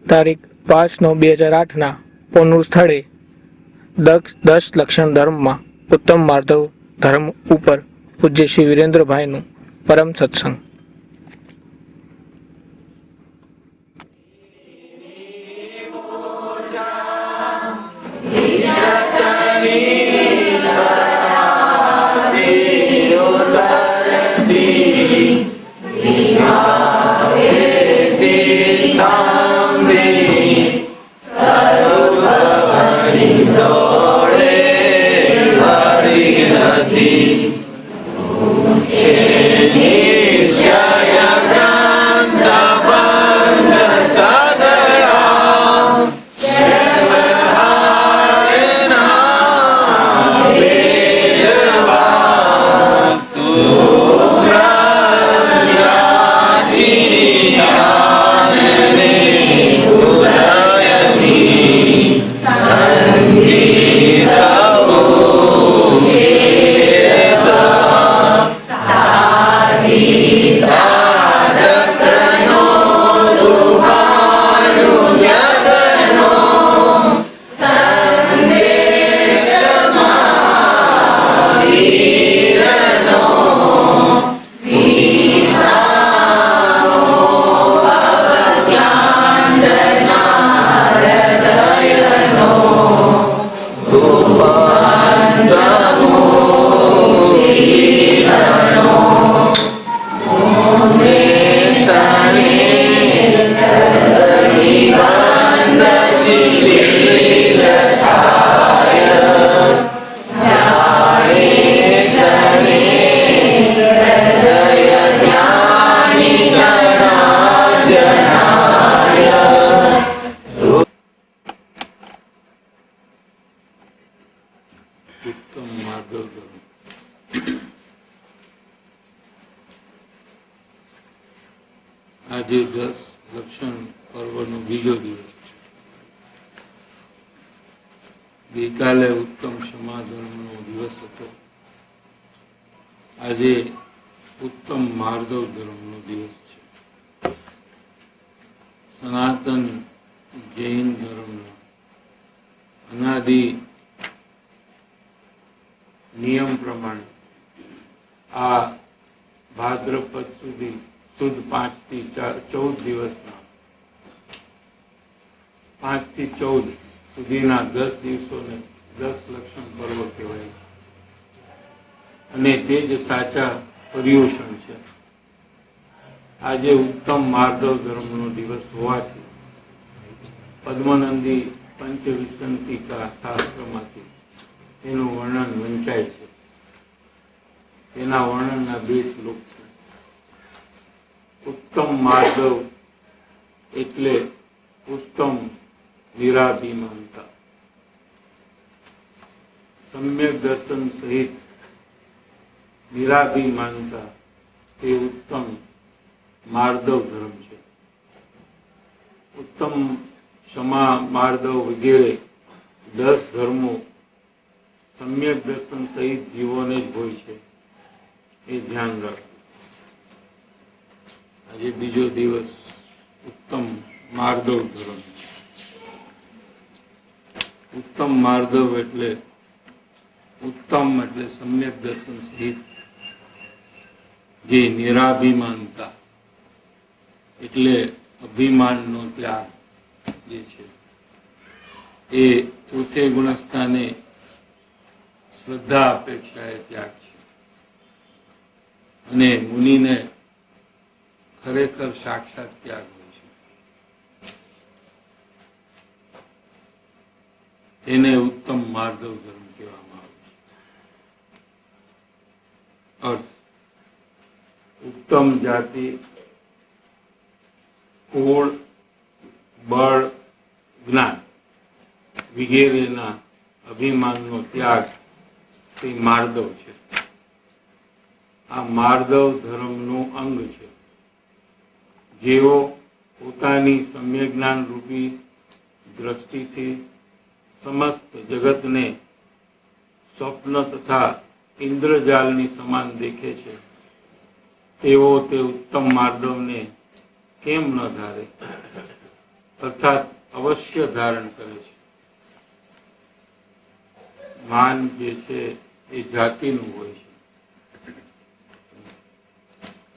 તારીખ 5/9/2008 પોનું સ્થળે 10 લક્ષણ ધર્મમાં ઉત્તમ માધવ ધર્મ ઉપર પૂજ્ય શ્રી વિરેન્દ્રભાઈનું પરમ સત્સંગ. આજે 10 લક્ષણ પર્વનો બીજો દિવસ છે. ગઈકાલે ઉત્તમ સમાધર્મનો દિવસ હતો. આજે ઉત્તમ માર્દવ ધર્મનો દિવસ છે. સનાતન જૈન ધર્મનો અનાદિ નિયમ પ્રમાણે આ ભાદ્રપદ સુધી સુદ 5 થી 14 દિવસના 5 થી 14 સુધીના 10 દિવસોને 10 લક્ષણ પર્વ કહેવાય અને તે જ સાચા પર્યુષણ છે. આજે ઉત્તમ માર્દવ ધર્મનો દિવસ હોવાથી પદ્મનંદી પંચવિસંતિકા શાસ્ત્રમાંથી એનું વર્ણન વંચાય છે. તેના વર્ણનના 2 શ્લોક છે. ઉત્તમ માર્દવ એટલે ઉત્તમ નિરાભિમાનતા. સમ્યક દર્શન સહિત નિરાભિમાનતા તે ઉત્તમ માર્દવ ધર્મ છે. ઉત્તમ ક્ષમા માર્દવ વગેરે 10 ધર્મો સમ્યક દર્શન સહિત જીવોને જ હોય છે, એ ધ્યાન રાખો. આજે બીજો દિવસ ઉત્તમ માર્દવ ધર્મ. ઉત્તમ માર્દવ એટલે ઉત્તમ એટલે સમ્યક દર્શન સહિત જે નિરાભિમાનતા એટલે અભિમાનનો ત્યાગ જે છે એ ચોથે ગુણસ્થાને શ્રદ્ધા અપેક્ષાએ ત્યાગ છે અને મુનિને ખરેખર સાક્ષાત ત્યાગ હોય છે. તેને ઉત્તમ માર્દવ ધર્મ કહેવામાં આવે છે. અર્થ ઉત્તમ જાતિ, કુળ, બળ, જ્ઞાન વગેરેના અભિમાનનો ત્યાગ તે માર્દવ છે. આ માર્દવ ધર્મનું અંગ છે. જેઓ પોતાની સમ્યક જ્ઞાન રૂપી દ્રષ્ટિથી સમસ્ત જગતને સ્વપ્ન તથા ઇન્દ્રજાલની સમાન દેખે છે, તેઓ તે ઉત્તમ માર્દવને કેમ ન ધારે? अर्थात अवश्य धारण करे छे। मान जे छे ए जातिनुं होय छे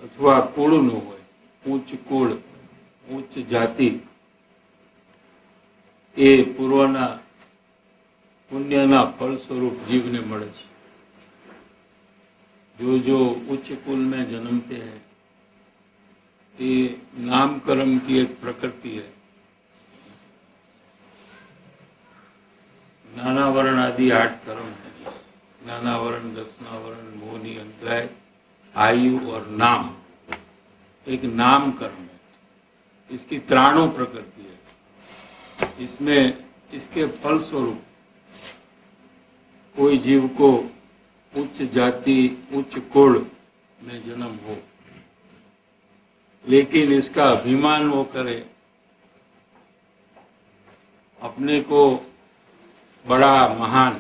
अथवा कुळनुं होय। उच्च कुळ उच्च जाति ए पूर्वना पुण्यना फल स्वरूप जीवने मळे छे। जो उच्च कुल में जन्मते हैं ये नामकर्म की एक प्रकृति है। नाना वर्ण आदि 8 कर्म है। नाना वर्ण, दसना वर्ण, मोहनी, अंतराय, आयु और नाम एक नाम कर्म है। इसकी त्राणु प्रकृति है। इसमें इसके फल स्वरूप कोई जीव को उच्च जाति उच्च कुल में जन्म हो, लेकिन इसका अभिमान वो करे, अपने को बड़ा महान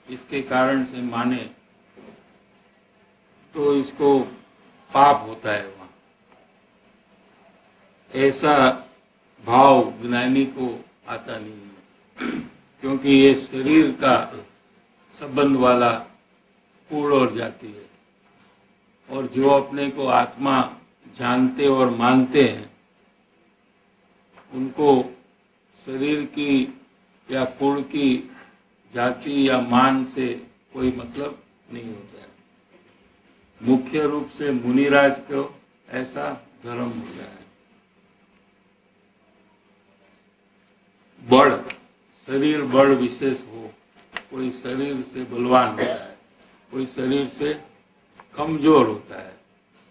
इसके कारण से माने, तो इसको पाप होता है वहां। ऐसा भाव ज्ञानी को आता नहीं है, क्योंकि ये शरीर का संबंध वाला कुल और जाति है। और जो अपने को आत्मा जानते और मानते हैं उनको शरीर की या कुल की जाति या मान से कोई मतलब नहीं होता है। मुख्य रूप से मुनिराज को ऐसा धर्म हो गया है। बल, शरीर बल विशेष हो, कोई शरीर से बलवान होता है, कोई शरीर से कमजोर होता है।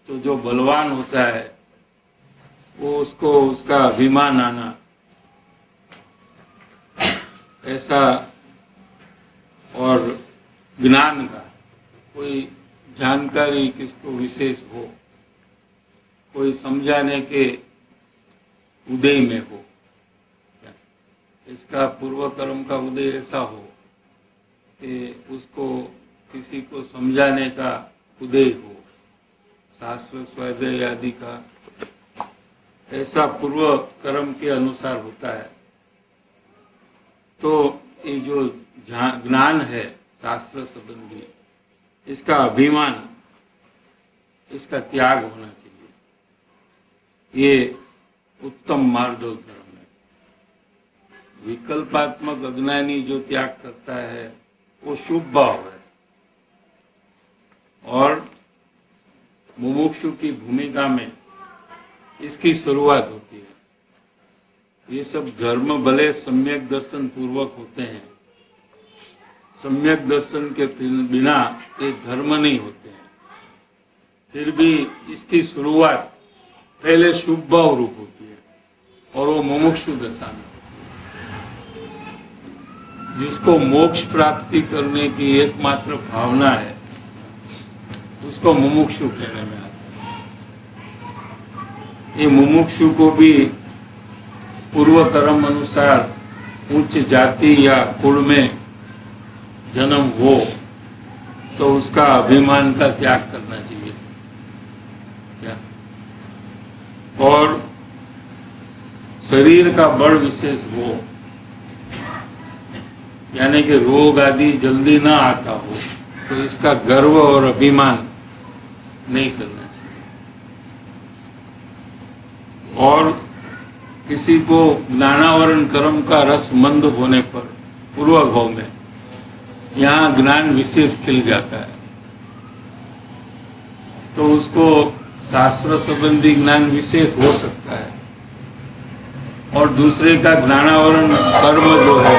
तो जो बलवान होता है वो उसको उसका अभिमान आना, ऐसा, और ज्ञान का कोई जानकारी किसको विशेष हो, कोई समझाने के उदय में हो, इसका पूर्व कर्म का उदय ऐसा हो कि उसको किसी को समझाने का उदय हो, शास्त्र स्वाध्याय आदि का ऐसा पूर्व कर्म के अनुसार होता है। तो ये जो ज्ञान है शास्त्र संबंधी, इसका अभिमान, इसका त्याग होना चाहिए। ये उत्तम मार्गदर्शन धर्म है। विकल्पात्मक अज्ञानी जो त्याग करता है वो शुभ भाव है, और मुमुक्षु की भूमिका में इसकी शुरुआत होती है। ये सब धर्म भले सम्यक दर्शन पूर्वक होते हैं, सम्यक दर्शन के बिना ये धर्म नहीं होते हैं। फिर भी इसकी शुरुआत पहले शुभ भाव रूप होती है, और वो मुमुक्षु दशा में होती है। जिसको मोक्ष प्राप्ति करने की एकमात्र भावना है उसको मुमुक्षु कहने में आता है। ये मुमुक्षु को भी पूर्व कर्म अनुसार उच्च जाति या कुल में जन्म हो तो उसका अभिमान का त्याग करना चाहिए क्या, और शरीर का बल विशेष हो, यानी कि रोग आदि जल्दी ना आता हो, तो इसका गर्व और अभिमान नहीं करना चाहिए। और किसी को ज्ञानावरण कर्म का रस मंद होने पर पूर्व भाव में यहाँ ज्ञान विशेष खिल जाता है, तो उसको शास्त्र संबंधी ज्ञान विशेष हो सकता है। और दूसरे का ज्ञानावरण कर्म जो है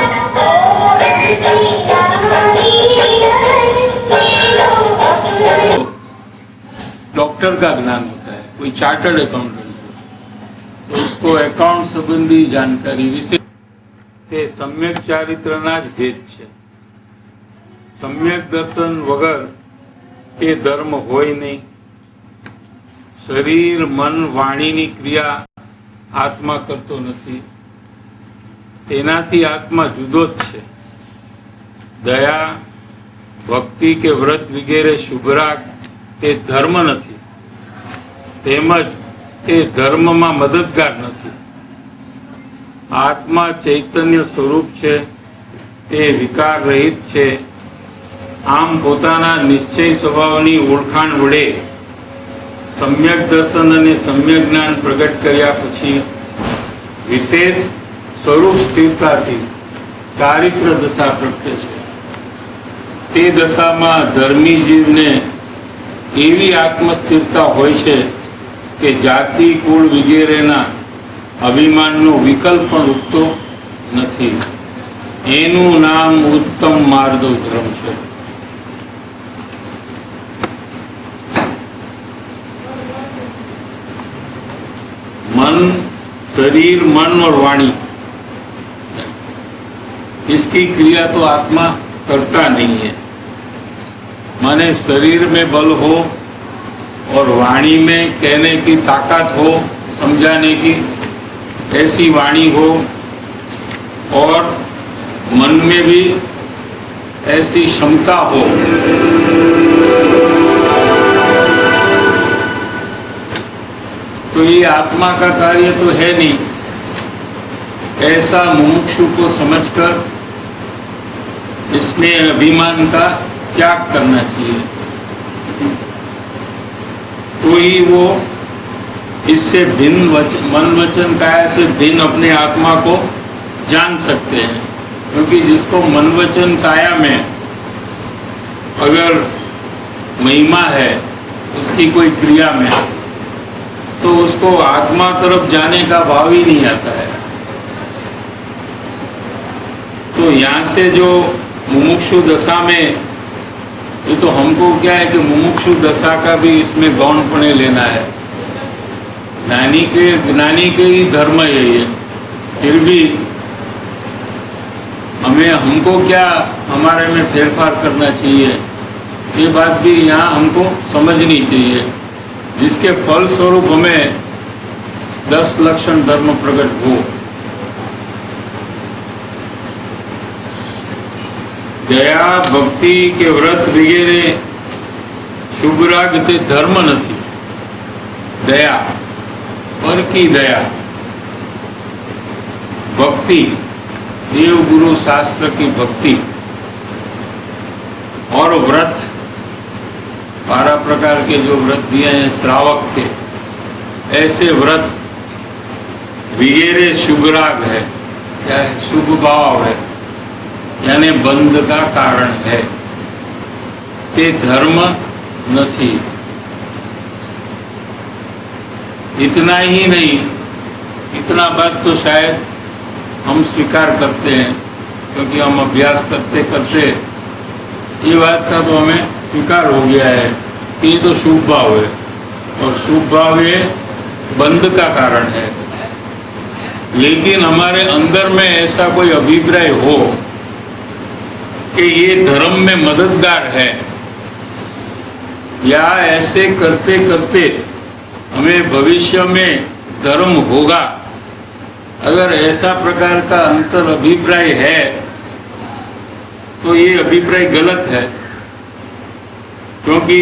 डॉक्टर का ज्ञान होता है, कोई चार्टर्ड अकाउंटेंट हो तो उसको अकाउंट संबंधी जानकारी विशेष તે સમ્યક ચારિત્રના જ ભેદ છે। સમ્યક દર્શન વગર તે ધર્મ હોય નહીં। શરીર મન વાણીની ક્રિયા આત્મા કરતો નથી, તેનાથી આત્મા જુદો જ છે। દયા ભક્તિ કે વ્રત વગેરે શુભરાગ તે ધર્મ નથી, તેમજ તે ધર્મમાં મદદગાર નથી। આત્મા ચૈતન્ય સ્વરૂપ છે, તે વિકાર રહિત છે. આમ પોતાના નિશ્ચય સ્વભાવની ઓળખાણ વડે સમ્યક દર્શન અને સમ્યક જ્ઞાન પ્રગટ કર્યા પછી વિશેષ સ્વરૂપ સ્થિરતાથી ચારિત્ર દશા પ્રગટે છે. તે દશામાં ધર્મી જીવને એવી આત્મસ્થિરતા હોય છે કે જાતિ કુળ વગેરેના અભિમાનનો વિકલ્પ પણ ઉઠતો નથી. એનું નામ ઉત્તમ માર્દવ ધર્મ છે. मन, शरीर, मन और वाणी, इसकी क्रिया तो आत्मा करता नहीं है. माने शरीर में बल हो और वाणी में कहने की ताकत हो, समझाने की ऐसी वाणी हो, और मन में भी ऐसी क्षमता हो. तो ये आत्मा का कार्य तो है नहीं. ऐसा मुमुक्षु को समझकर इसमें अभिमान का त्याग करना चाहिए. तो ही वो इससे भिन्न मन वचन काया से भिन्न अपने आत्मा को जान सकते हैं. क्योंकि जिसको मन वचन काया में अगर महिमा है उसकी कोई क्रिया में, तो उसको आत्मा तरफ जाने का भाव ही नहीं आता है. तो यहाँ से जो मुमुक्षु दशा में, ये तो हमको क्या है कि मुमुक्षु दशा का भी इसमें गौणपणे लेना है. ज्ञानी के ही धर्म है ये. फिर भी हमको क्या हमारे में फेरफार करना चाहिए, ये बात भी यहाँ हमको समझनी चाहिए. जिसके फल स्वरूप हमें 10 लक्षण धर्म प्रकट हो. दया, भक्ति के व्रत वगैरह शुभ राग ते धर्म नहीं. दया, पर की दया, भक्ति, देव गुरु शास्त्र की भक्ति, और व्रत 12 प्रकार के जो व्रत दिए हैं श्रावक के, ऐसे व्रत वगैरह शुभ राग है, क्या है, शुभ भाव है, यानी बंध का कारण है. ते धर्म नहीं. इतना ही नहीं, इतना बात तो शायद हम स्वीकार करते हैं, क्योंकि हम अभ्यास करते करते ये बात का तो हमें स्वीकार हो गया है कि ये तो शुभ भाव है, और शुभ भाव ये बंध का कारण है. लेकिन हमारे अंदर में ऐसा कोई अभिप्राय हो कि ये धर्म में मददगार है, या ऐसे करते करते हमें भविष्य में धर्म होगा, अगर ऐसा प्रकार का अंतर अभिप्राय है तो ये अभिप्राय गलत है. क्योंकि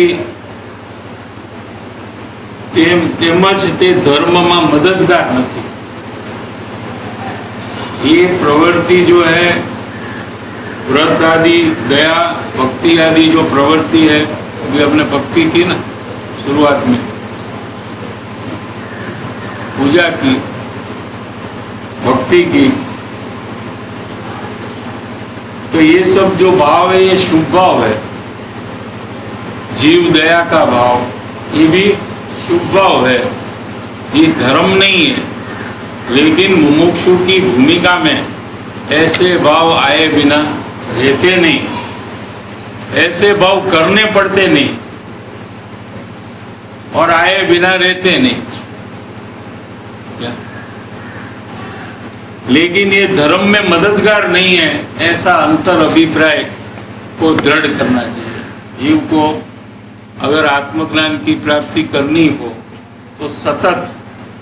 તેમજ તે ધર્મમાં મદદગાર નથી. ये प्रवृत्ति जो है व्रत आदि, दया, भक्ति आदि जो प्रवृत्ति है, अभी हमने भक्ति की ना शुरुआत में, पूजा की, भक्ति की, तो ये सब जो भाव है ये शुभ भाव है. जीव दया का भाव ये भी शुभ भाव है, ये धर्म नहीं है. लेकिन मुमुक्षु की भूमिका में ऐसे भाव आए बिना रहते नहीं, ऐसे भाव करने पड़ते नहीं, और आए बिना रहते नहीं. क्या? लेकिन ये धर्म में मददगार नहीं है, ऐसा अंतर अभिप्राय को दृढ़ करना चाहिए. जीव को अगर आत्मज्ञान की प्राप्ति करनी हो तो सतत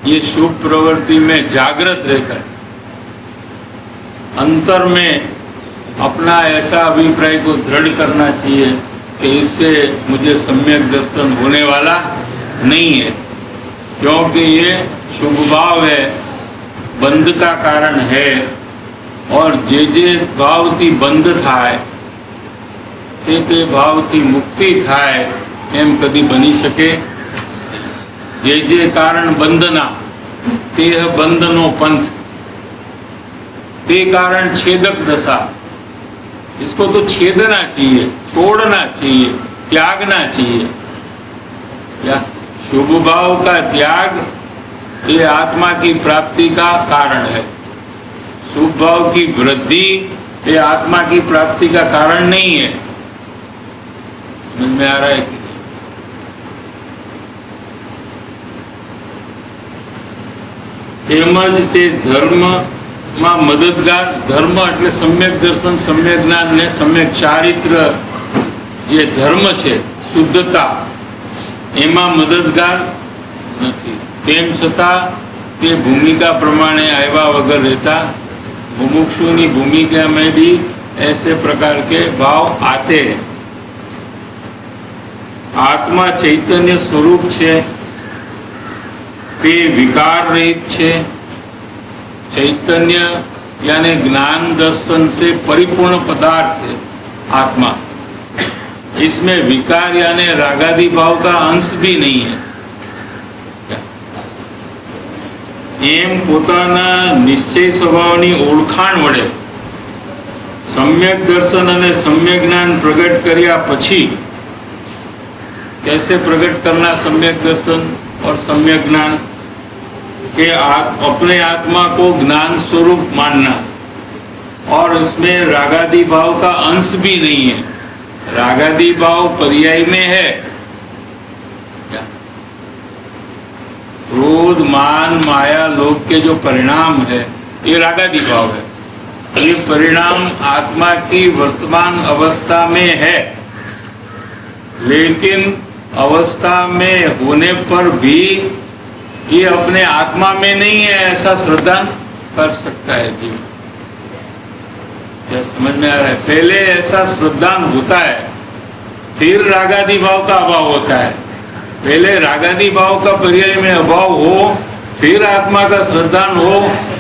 ये शुभ प्रवृत्ति में जागृत रहकर अंतर में अपना ऐसा अभिप्राय को दृढ़ करना चाहिए कि इससे मुझे सम्यक दर्शन होने वाला नहीं है, क्योंकि ये शुभ भाव है, બંધ કા કારણ है और જે ભાવથી બંધ થાય તે ભાવથી મુક્તિ થાય એમ કદી બની શકે? જે કારણ બંધના તે બંધનો પંથ, તે कारण छेदक दशा, इसको तो छेदना चाहिए, छोड़ना चाहिए, त्यागना चाहिए। या शुभ भाव का त्याग ये आत्मा की प्राप्ति का कारण है। शुभ भाव की वृद्धि ये आत्मा की प्राप्ति का कारण नहीं है। समझ में आ रहा है कि एमज ते धर्म में मददगार, धर्म એટલે सम्यक दर्शन, सम्यक ज्ञान ने सम्यक चारित्र જે ધર્મ છે, શુદ્ધતા, એમાં મદદગાર નથી। તેમ છતાં તે ભૂમિકા પ્રમાણે આવ્યા વગર રહેતા मुमुक्षुनी भूमिका में भी ऐसे प्रकार के भाव आते हैं। आत्मा चैतन्य स्वरूप छे, ते विकार रहित छे। चैतन्य यानी ज्ञान दर्शन से परिपूर्ण पदार्थ है आत्मा। इसमें विकार यानी रागादि भाव का अंश भी नहीं है। एम पोताना निश्चय स्वभावनी ओळखाण वडे सम्यक दर्शन अने सम्यक ज्ञान प्रगट कर्या पछी, कैसे प्रकट करना सम्यक दर्शन और सम्यक ज्ञान के अपने आत्मा को ज्ञान स्वरूप मानना, और इसमें रागादि भाव का अंश भी नहीं है। रागादि भाव पर्याय में है। क्रोध, मान, माया, लोभ के जो परिणाम है ये रागादि भाव है। ये परिणाम आत्मा की वर्तमान अवस्था में है, लेकिन अवस्था में होने पर भी ये अपने आत्मा में नहीं है ऐसा श्रद्धा कर सकता है जीव। क्या समझ में आ रहा है? पहले ऐसा श्रद्धा होता है, फिर रागादि भाव का अभाव होता है। पहले रागादि भाव का पर्याय में अभाव हो, फिर आत्मा का श्रद्धान हो,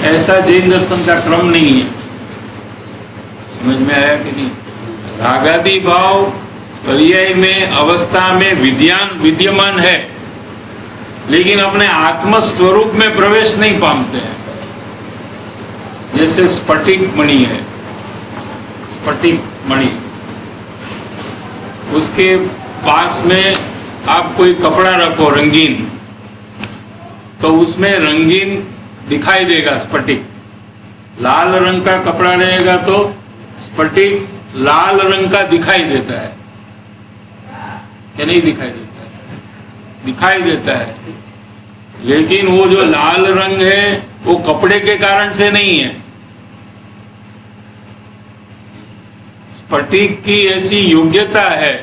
ऐसा जैन दर्शन का क्रम नहीं है। समझ में आया कि नहीं? रागादि भाव पर्याय में अवस्था में विद्यमान है, लेकिन अपने आत्म स्वरूप में प्रवेश नहीं पाते हैं। जैसे स्फटिक मणि है, स्फटिक मणि, उसके पास में आप कोई कपड़ा रखो रंगीन, तो उसमें रंगीन दिखाई देगा स्फटिक। लाल रंग का कपड़ा रहेगा तो स्फटिक लाल रंग का दिखाई देता है, क्या नहीं दिखाई देता है? दिखाई देता है, लेकिन वो जो लाल रंग है वो कपड़े के कारण से नहीं है। स्फटिक की ऐसी योग्यता है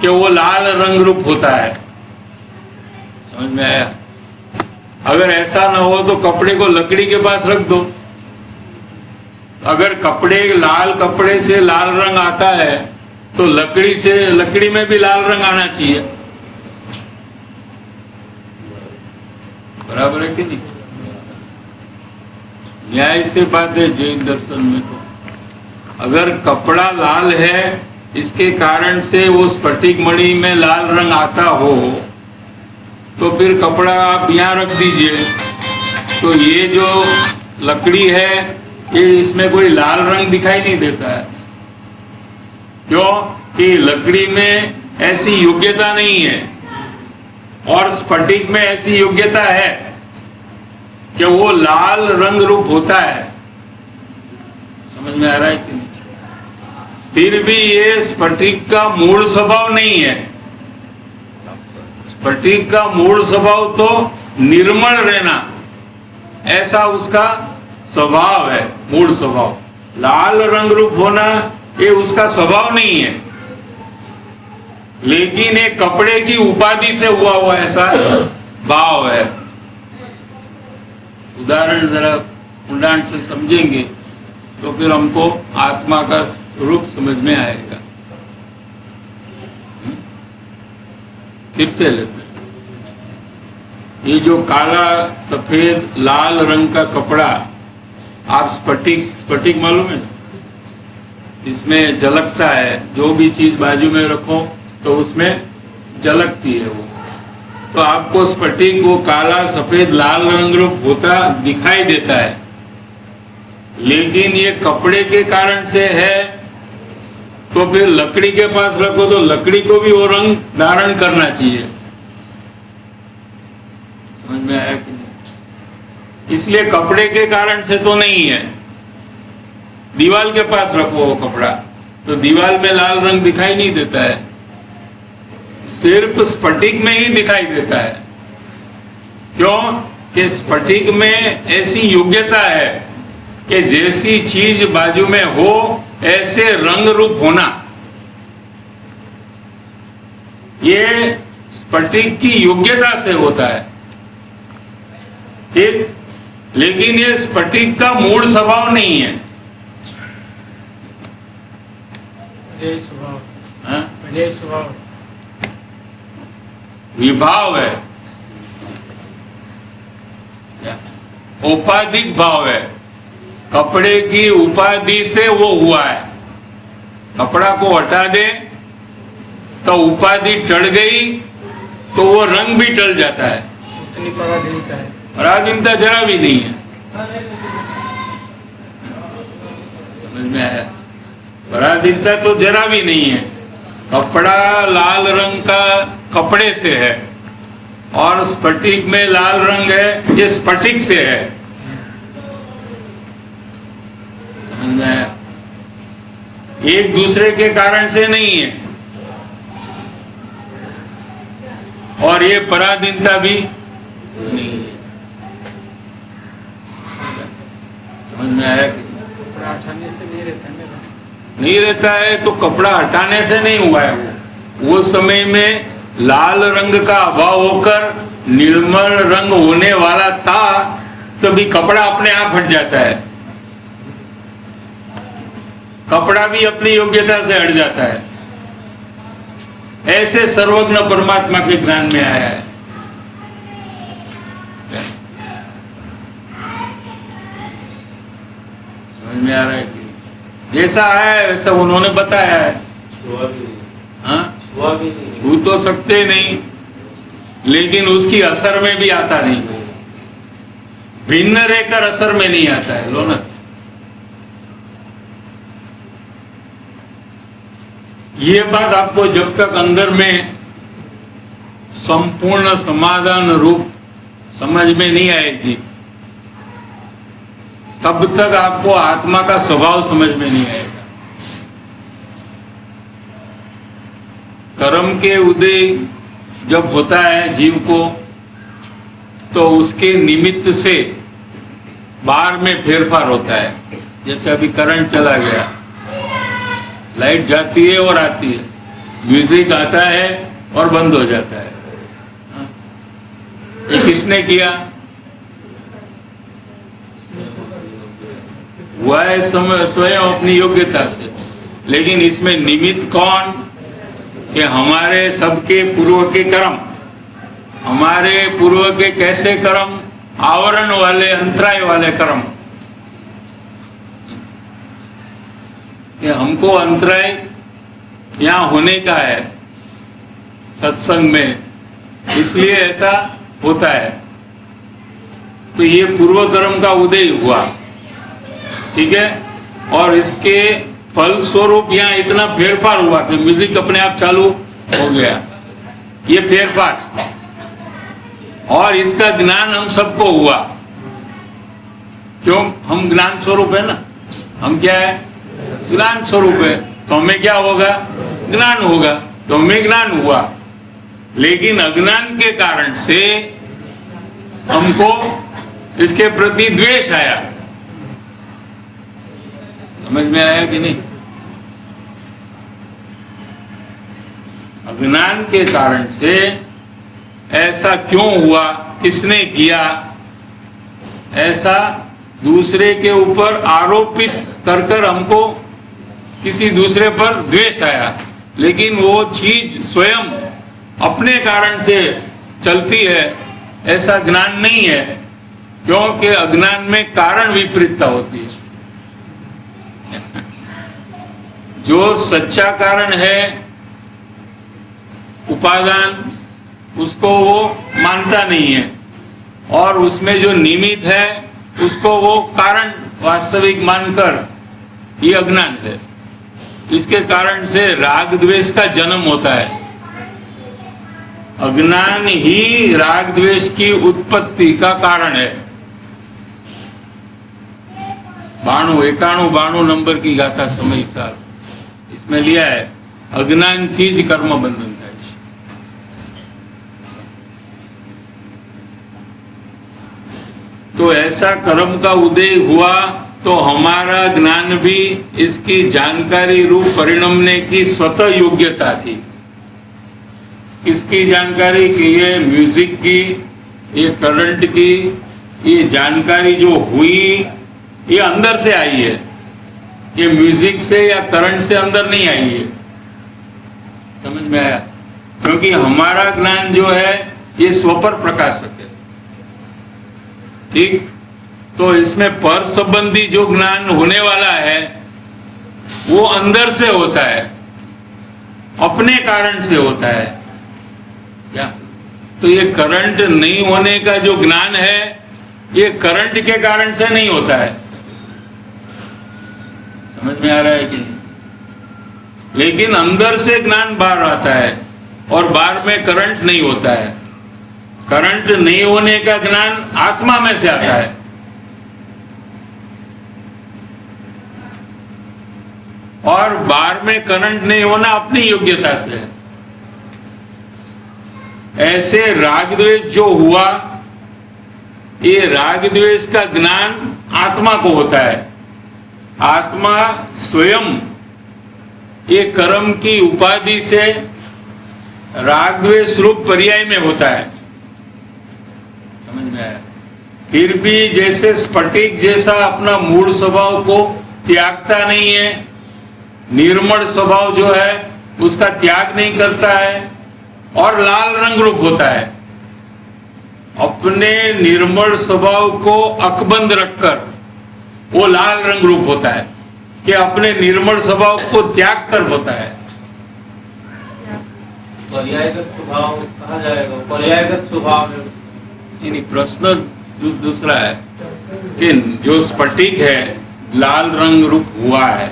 कि वो लाल रंग रूप होता है। समझ में आया? अगर ऐसा ना हो तो कपड़े को लकड़ी के पास रख दो। अगर लाल कपड़े से लाल रंग आता है तो लकड़ी में भी लाल रंग आना चाहिए। बराबर है कि नहीं? न्याय से बात है जैन दर्शन में। तो अगर कपड़ा लाल है, इसके कारण से वो स्फटिक मणि में लाल रंग आता हो, तो फिर कपड़ा आप यहाँ रख दीजिए, तो ये जो लकड़ी है ये इसमें कोई लाल रंग दिखाई नहीं देता है। क्यों? कि लकड़ी में ऐसी योग्यता नहीं है, और स्फटिक में ऐसी योग्यता है कि वो लाल रंग रूप होता है। समझ में आ रहा है कि नहीं? फिर भी ये स्फटिक का मूल स्वभाव नहीं है। स्फटिक का मूल स्वभाव तो निर्मल रहना, ऐसा उसका स्वभाव है, मूल स्वभाव। लाल रंग रूप होना ये उसका स्वभाव नहीं है, लेकिन एक कपड़े की उपाधि से हुआ ऐसा भाव है। उदाहरण जरा ऊंडाण से समझेंगे तो फिर हमको आत्मा का स्वरूप समझ में आएगा। फिर से लेते हैं। ये जो काला सफेद लाल रंग का कपड़ा, आप स्फटिक मालूम है ना, इसमें झलकता है, जो भी चीज बाजू में रखो तो उसमें झलकती है वो। तो आपको स्फटिक वो काला सफेद लाल रंग होता दिखाई देता है, लेकिन ये कपड़े के कारण से है। तो फिर लकड़ी के पास रखो तो लकड़ी को भी वो रंग धारण करना चाहिए। समझ में आया कि नहीं? इसलिए कपड़े के कारण से तो नहीं है। दीवाल के पास रखो वो कपड़ा तो दीवाल में लाल रंग दिखाई नहीं देता है, सिर्फ स्फटिक में ही दिखाई देता है। क्यों? कि स्फटिक में ऐसी योग्यता है कि जैसी चीज बाजू में हो ऐसे रंग रूप होना, ये स्फटिक की योग्यता से होता है। ठीक, लेकिन ये स्फटिक का मूल स्वभाव नहीं है। हाँ? विभाव है, औपाधिक भाव है। कपड़े की उपाधि से वो हुआ है। कपड़ा को हटा दे तो उपाधि टल गई तो वो रंग भी टल जाता है। उतनी पराधीनता है, पराधीनता जरा भी नहीं है। समझ में आया? पराधीनता तो जरा भी नहीं है। कपड़ा लाल रंग का कपड़े से है और स्फटिक में लाल रंग है, ये स्फटिक से है। समझ में आया? एक दूसरे के कारण से नहीं है। और ये पराधीनता भी नहीं है। समझ में आया कि कपड़ा हटाने से नहीं रहता है। नहीं रहता है तो कपड़ा हटाने से नहीं हुआ है। वो समय में लाल रंग का अभाव होकर निर्मल रंग होने वाला था, तभी कपड़ा अपने आप हट जाता है। कपड़ा भी अपनी योग्यता से हट जाता है। ऐसे सर्वज्ञ परमात्मा के ज्ञान में आया है। समझ में आ रहा है कि जैसा है वैसा उन्होंने बताया है। हाँ, छू तो सकते नहीं, लेकिन उसकी असर में भी आता नहीं। भिन्न रहकर असर में नहीं आता है। लो ना, ये बात आपको जब तक अंदर में संपूर्ण समाधान रूप समझ में नहीं आएगी, तब तक आपको आत्मा का स्वभाव समझ में नहीं आएगा। कर्म के उदय जब होता है जीव को, तो उसके निमित्त से बाहर में फेरफार होता है। जैसे अभी करंट चला गया, लाइट जाती है और आती है, म्यूजिक आता है और बंद हो जाता है। ये किसने किया? हुआ है स्वयं अपनी योग्यता से। लेकिन इसमें निमित्त कौन? कि हमारे सबके पूर्व के कर्म। हमारे पूर्व के कैसे कर्म? आवरण वाले, अंतराय वाले कर्म। कि हमको अंतराय यहाँ होने का है सत्संग में, इसलिए ऐसा होता है। तो ये पूर्व कर्म का उदय हुआ, ठीक है। और इसके फल स्वरूप यहाँ इतना फेरफार हुआ कि म्यूजिक अपने आप चालू हो गया। ये फेरफार, और इसका ज्ञान हम सबको हुआ। क्यों? हम ज्ञान स्वरूप है ना। हम क्या है? ज्ञान स्वरूप है। तो हमें क्या होगा? ज्ञान होगा। तो हमें ज्ञान हुआ। लेकिन अज्ञान के कारण से हमको इसके प्रति द्वेष आया। समझ में आया कि नहीं? अज्ञान के कारण से ऐसा क्यों हुआ, किसने किया, ऐसा दूसरे के ऊपर आरोपित कर कर हमको किसी दूसरे पर द्वेष आया। लेकिन वो चीज स्वयं अपने कारण से चलती है, ऐसा ज्ञान नहीं है, क्योंकि अज्ञान में कारण विपरीतता होती है। जो सच्चा कारण है उपादान, उसको वो मानता नहीं है, और उसमें जो निमित्त है उसको वो कारण वास्तविक मानकर, ये अज्ञान है। इसके कारण से राग द्वेष का जन्म होता है। अज्ञान ही राग द्वेष की उत्पत्ति का कारण है। 91 नंबर की गाथा समय सार इसमें लिया है, अज्ञान थी ज कर्म बंधन था। तो ऐसा कर्म का उदय हुआ तो हमारा ज्ञान भी इसकी जानकारी रूप परिणमने की स्वतः योग्यता थी। किसकी जानकारी? कि ये म्यूजिक की, ये करंट की, ये जानकारी जो हुई ये अंदर से आई है, ये म्यूजिक से या करंट से अंदर नहीं आई है। समझ में आया? क्योंकि हमारा ज्ञान जो है ये स्वपर प्रकाशक है। ठीक, तो इसमें पर संबंधी जो ज्ञान होने वाला है वो अंदर से होता है, अपने कारण से होता है। क्या? तो ये करंट नहीं होने का जो ज्ञान है ये करंट के कारण से नहीं होता है। समझ में आ रहा है कि नहीं? लेकिन अंदर से ज्ञान बाहर आता है और बाहर में करंट नहीं होता है। करंट नहीं होने का ज्ञान आत्मा में से आता है, और बाहर में करंट नहीं होना अपनी योग्यता से है। ऐसे राग द्वेष जो हुआ, ये राग द्वेष का ज्ञान आत्मा को होता है। आत्मा स्वयं ये कर्म की उपाधि से राग द्वेष रूप पर्याय में होता है। समझ में आया? फिर भी जैसे स्फटिक जैसा अपना मूल स्वभाव को त्यागता नहीं है, निर्मल स्वभाव जो है उसका त्याग नहीं करता है, और लाल रंग रूप होता है। अपने निर्मल स्वभाव को अकबंद रखकर वो लाल रंग रूप होता है, कि अपने निर्मल स्वभाव को त्याग कर होता है। पर्यायगत स्वभाव कहा जाएगा, पर्यायगत स्वभाव है। यानी प्रश्न दूसरा है कि जो स्फटिक है लाल रंग रूप हुआ है,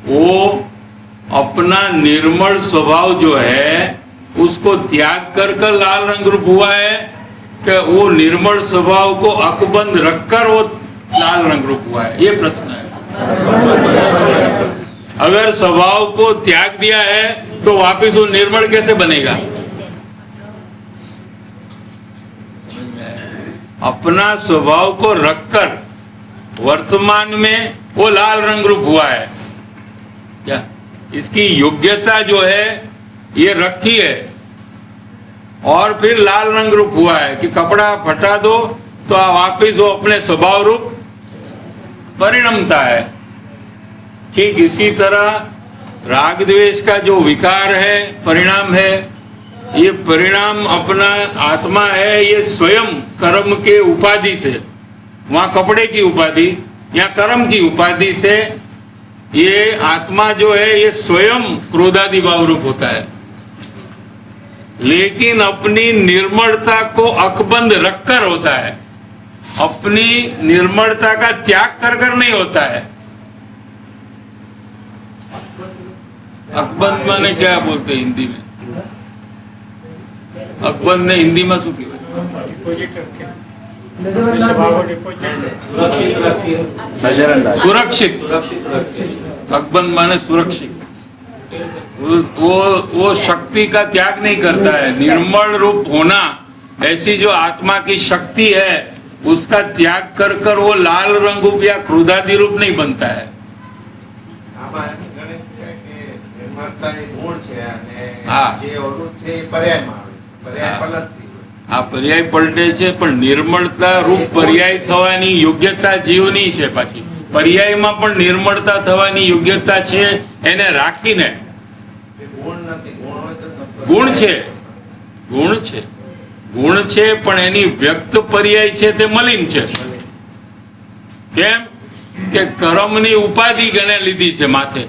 वो अपना निर्मल स्वभाव जो है उसको त्याग कर लाल रंग रूप हुआ है, कि वो निर्मल स्वभाव को अकबंद रखकर वो लाल रंग रूप हुआ है? ये प्रश्न है। अगर स्वभाव को त्याग दिया है तो वापिस वो निर्मल कैसे बनेगा? अपना स्वभाव को रखकर वर्तमान में वो लाल रंग रूप हुआ है। क्या? इसकी योग्यता जो है ये रखी है, और फिर लाल रंग रूप हुआ है कि कपड़ा फटा दो तो वापिस वो अपने स्वभाव रूप परिणमता है। ठीक इसी तरह राग द्वेष का जो विकार है, परिणाम है, ये परिणाम अपना आत्मा है, ये स्वयं कर्म के उपाधि से, वहां कपड़े की उपाधि या कर्म की उपाधि से ये आत्मा जो है ये स्वयं क्रोधादि भाव रूप होता है। लेकिन अपनी निर्मलता को अकबंद रखकर होता है, अपनी निर्मलता का त्याग कर नहीं होता है। अकबंद माने क्या बोलते हिंदी में? अकबंद ने हिंदी में शू सुरक्षित। अकबंद माने सुरक्षित। वो शक्ति का त्याग नहीं करता है। निर्मल रूप होना, ऐसी जो आत्मा की शक्ति है उसका त्याग कर वो लाल रंग रूप या क्रोधादि रूप नहीं बनता है। पर्याय पलटे છે, પણ નિર્મળતા રૂપ પર્યાય થવાની યોગ્યતા જીવની છે। પાછી પર્યાયમાં પણ નિર્મળતા થવાની યોગ્યતા છે, એને રાખીને ગુણ છે, ગુણ છે, ગુણ છે પણ એની વ્યક્ત પર્યાય છે તે મલિન છે. કેમ કે કર્મની ઉપાધિ એને લીધી છે માથે.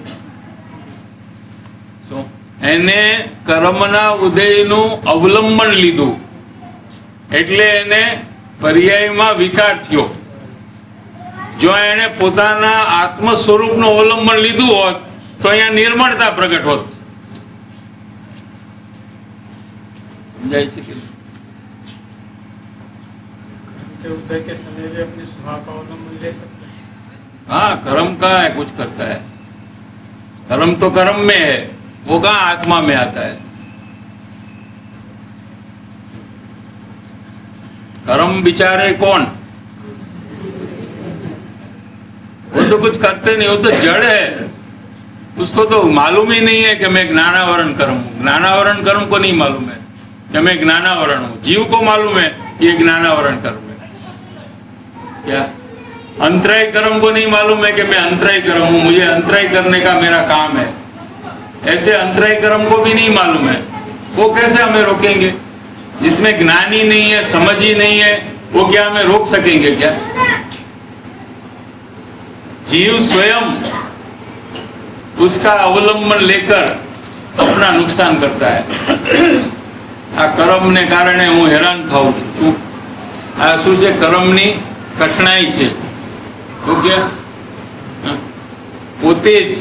શું? એને કર્મના ઉદયનું અવલંબન લીધું એટલે એને પર્યાયમાં વિકાર થયો. જો એને પોતાના આત્મ સ્વરૂપનું અવલંબન લીધું હોત તો અહીંયા નિર્મળતા પ્રગટ હોત. समझाई છે કે उदय के समय भी अपने स्वभाव का अवलंबन ले सकते हैं. हाँ, कर्म का है, कुछ करता है. कर्म तो कर्म में है, वो कहाँ आत्मा में आता है. कर्म बिचारे कौन? वो तो कुछ करते नहीं, वो तो जड़ है. उसको तो मालूम ही नहीं है कि मैं ज्ञानावरण कर्म हूँ. ज्ञानावरण कर्म को नहीं मालूम है कि मैं ज्ञानावरण हूँ. जीव को मालूम है ये ज्ञानावरण कर्म है. क्या अंतराय कर्म को नहीं मालूम है कि मैं अंतराय कर्म हूँ, मुझे अंतराय करने का मेरा काम है. ऐसे अंतराय कर्म को भी नहीं मालूम है. वो कैसे हमें रोकेंगे? जिसमें ज्ञान ही नहीं है, समझ ही नहीं है, वो क्या हमें रोक सकेंगे क्या? जीव स्वयं उसका अवलंबन लेकर अपना नुकसान करता है. आ कर्म ने कारणे हूँ हैरान थाऊं छुं. आ शुं छे? कर्मनी कठिनाई छे. तो क्या पोते ज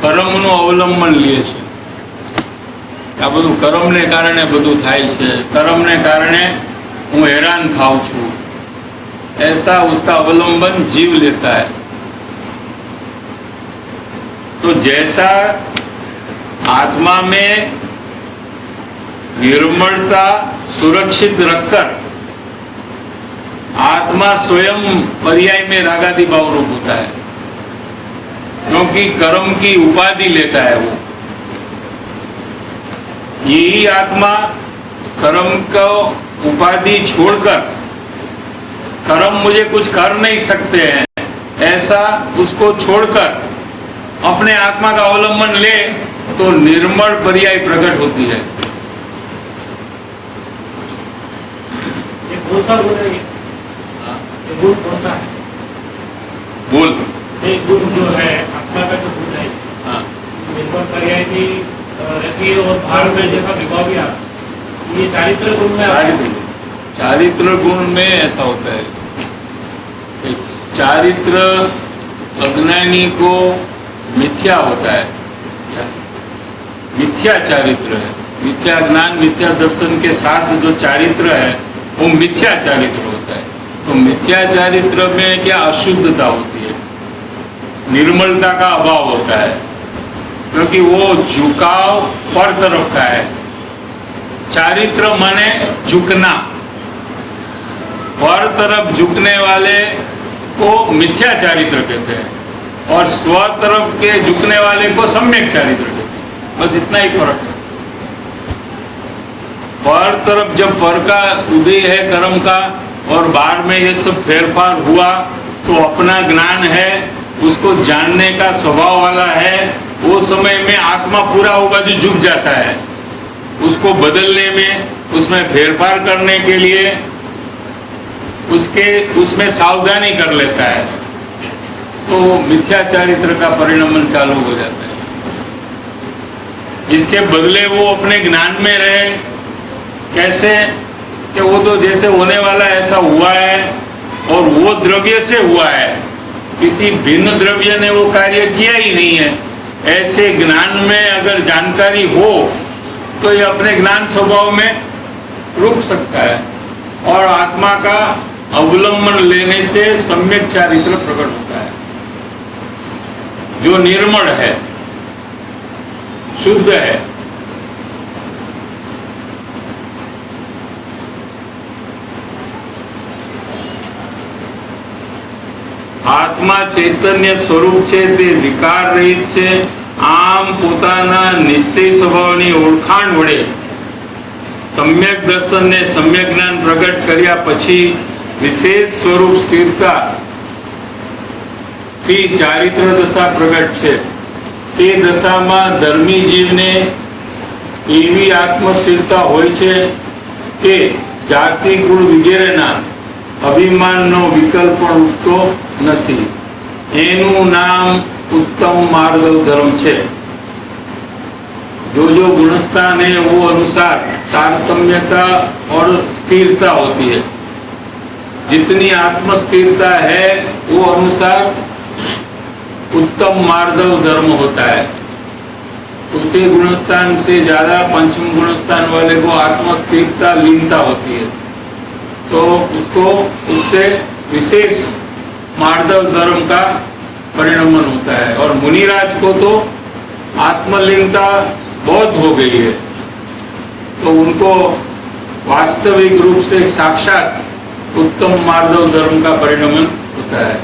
कर्मનું અવલંબન લે છે. આ બધું કર્મને કારણે બધું થાય છે, કર્મને કારણે હું હેરાન થાઉં છું, ऐसा उसका अवलंबन जीव लेता है. तो जैसा आत्मा में निर्मलता सुरक्षित रखकर आत्मा स्वयं पर्याय में रागादि भाव रूप होता है, क्योंकि कर्म की उपाधि लेता है वो. यही आत्मा कर्म को उपाधि छोड़कर कर्म मुझे कुछ कर नहीं सकते हैं ऐसा उसको छोड़कर अपने आत्मा का अवलंबन ले तो निर्मल पर्याय प्रकट होती है. ये कौन सा गुण है? ये गुण कौन सा है? बोल. एक गुण जो है आत्मा का जो गुण है, हाँ, निर्मल पर्याय की रहती है और भार में जैसा विभाव भी आता है. ये चारित्र गुण में आता है. चारित्र गुण में ऐसा होता है. एक चारित्र अज्ञानी को मिथ्या होता है. मिथ्या चारित्र है. मिथ्या ज्ञान मिथ्या दर्शन के साथ जो चारित्र है वो मिथ्या चारित्र होता है. तो मिथ्या चारित्र में क्या अशुद्धता होती है, निर्मलता का अभाव होता है, क्योंकि वो झुकाव पर तरफ का है. चारित्र माने झुकना. पर तरफ झुकने वाले को मिथ्या चारित्र कहते हैं और स्व तरफ के झुकने वाले को सम्यक चारित्र कहते हैं. बस इतना ही फर्क है. पर तरफ जब पर का उदय है कर्म का और बाहर में ये सब फेरफार हुआ तो अपना ज्ञान है, उसको जानने का स्वभाव वाला है, वो समय में आत्मा पूरा वो बाजू झुक जाता है. उसको बदलने में, उसमें फेरफार करने के लिए उसमें सावधानी कर लेता है, तो मिथ्या चारित्र का परिणमन चालू हो जाता है. इसके बदले वो अपने ज्ञान में रहे. कैसे? कि वो तो जैसे होने वाला ऐसा हुआ है और वो द्रव्य से हुआ है, किसी भिन्न द्रव्य ने वो कार्य किया ही नहीं है. ऐसे ज्ञान में अगर जानकारी हो तो ये अपने ज्ञान स्वभाव में रुक सकता है और आत्मा का अवलंबन लेने से सम्यक चारित्र प्रकट होता है, जो निर्मल है, शुद्ध है. आत्मा चैतन्य स्वरूप છે તે વિકાર રહિત છે. આમ પોતાના નિશ્ચય સ્વભાવની ઓળખાણ વડે सम्यक दर्शन ने सम्यक ज्ञान प्रकट કર્યા પછી विशेष स्वरूप स्थिरता की चारित्र दशा प्रकट है. તે દશામાં ધર્મી જીવને એવી આત્મસ્થિરતા હોય છે કે જાતિ કુળ વગેરેના અભિમાનનો વિકલ્પ પણ ઉઠતો નથી. એનું નામ उत्तम मार्गव धर्म છે. जो जो गुणस्थान है वो अनुसार तारतम्यता और स्थिरता होती है. जितनी आत्म स्थिरता है वो अनुसार उत्तम मार्गव धर्म होता है. चौथे गुणस्थान से ज्यादा पंचम गुणस्थान वाले को आत्म स्थिरता लीनता होती है, तो उसको उससे विशेष मार्गव धर्म का परिणमन होता है. और मुनिराज को तो आत्मलीनता बहुत हो गई है, तो उनको वास्तविक रूप से साक्षात उत्तम मार्गव धर्म का परिणमन होता है.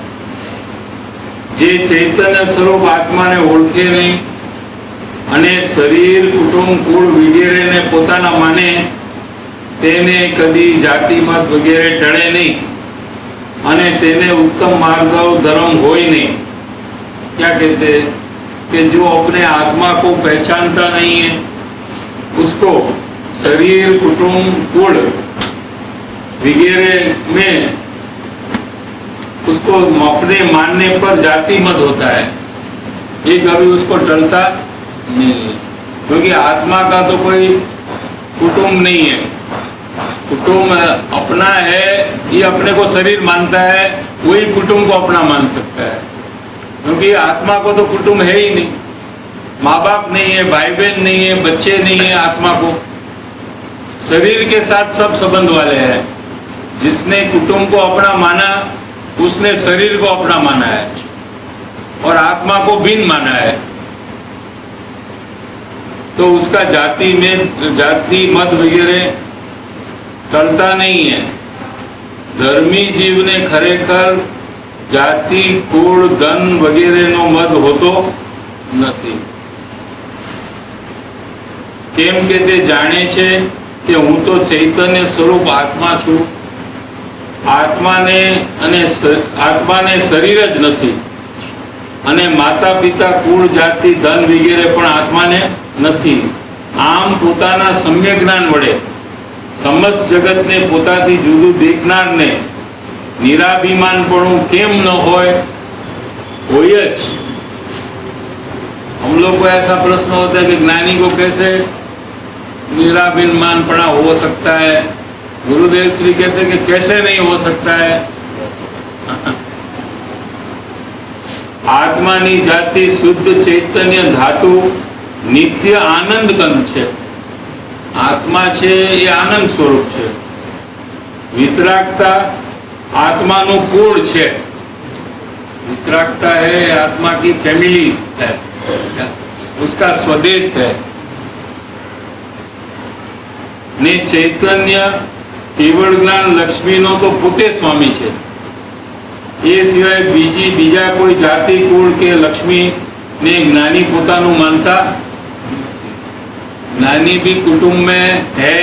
जे चैतन्य स्वरूप आत्मा ने ओळखे नहीं અને શરીર કુટુંબ કુળ વગેરેને પોતાના માને તેને કદી જાતિ મત વગેરે ટળે નહીં અને તેને ઉત્તમ માર્ગવ ધર્મ હોય नहीं. क्या कहते हैं कि जो अपने आत्मा को पहचानता नहीं है उसको शरीर कुटुंब कुल वगैरह में उसको अपने मानने पर जाति मत होता है, ये कभी उसको टलता नहीं है. क्योंकि आत्मा का तो कोई कुटुंब नहीं है. कुटुंब अपना है, ये अपने को शरीर मानता है, वही कुटुंब को अपना मान सकता है. क्योंकि आत्मा को तो कुटुंब है ही नहीं, माँ बाप नहीं है, भाई बहन नहीं है, बच्चे नहीं है. आत्मा को शरीर के साथ सब संबंध वाले हैं. जिसने कुटुंब को अपना माना उसने शरीर को अपना माना है और आत्मा को भिन्न माना है. तो उसका जाति में जाति मत वगैरह टलता नहीं है. धर्मी जीव ने खरेखर जाति कुल धन वगैरह नो मत होतो નથી. કેમ કે તે જાણે છે કે હું તો ચૈતન્ય સ્વરૂપ આત્મા છું. આત્માને શરીર જ નથી અને માતા પિતા કુળ જાતિ ધન વગેરે પણ આત્માને નથી. આમ પોતાના સમ્યક જ્ઞાન વડે સમસ્ત જગતને પોતાથી જુદું દેખનારને निराभिमानपणु केम न होय ज. हम लोग को ऐसा प्रश्न होता है कि ज्ञानी को कैसे निराभिमानपणा हो सकता है. गुरुदेव श्री कैसे कि कैसे नहीं हो सकता है. आत्मानी जाति शुद्ध चैतन्य धातु नित्य आनंद कंद छे. आत्मा छे ये आनंद स्वरूप छे. वितरागता आत्मा नो कूड़ छे. वितरागता है आत्मा की फैमिली है, उसका स्वदेश है. ने चैतन्य केवल ज्ञान लक्ष्मी नो तो पोते स्वामी छे. ये सिवाय बीजा कोई जाति कुल के लक्ष्मी ने ज्ञानी पोतानु मानता. ज्ञानी भी कुटुंब में है,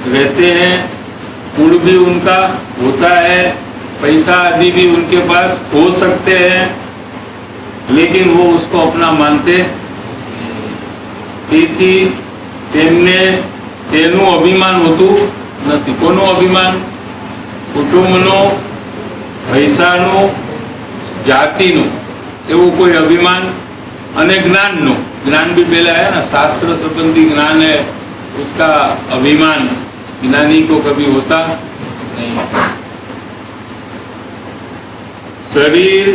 रहते हैं, कुल भी उनका होता है, पैसा आदि भी उनके पास हो सकते हैं, लेकिन वो उसको अपना मानते. તેથી તેમને તેનું અભિમાન હોતું નથી. કોનું અભિમાન? કુટુંબનું, પૈસાનું, જાતિનું, એવું કોઈ અભિમાન. અને જ્ઞાનનું. જ્ઞાન भी पहला है ना, शास्त्र संबंधी ज्ञान है, उसका अभिमान ज्ञानी को कभी होता नहीं. शरीर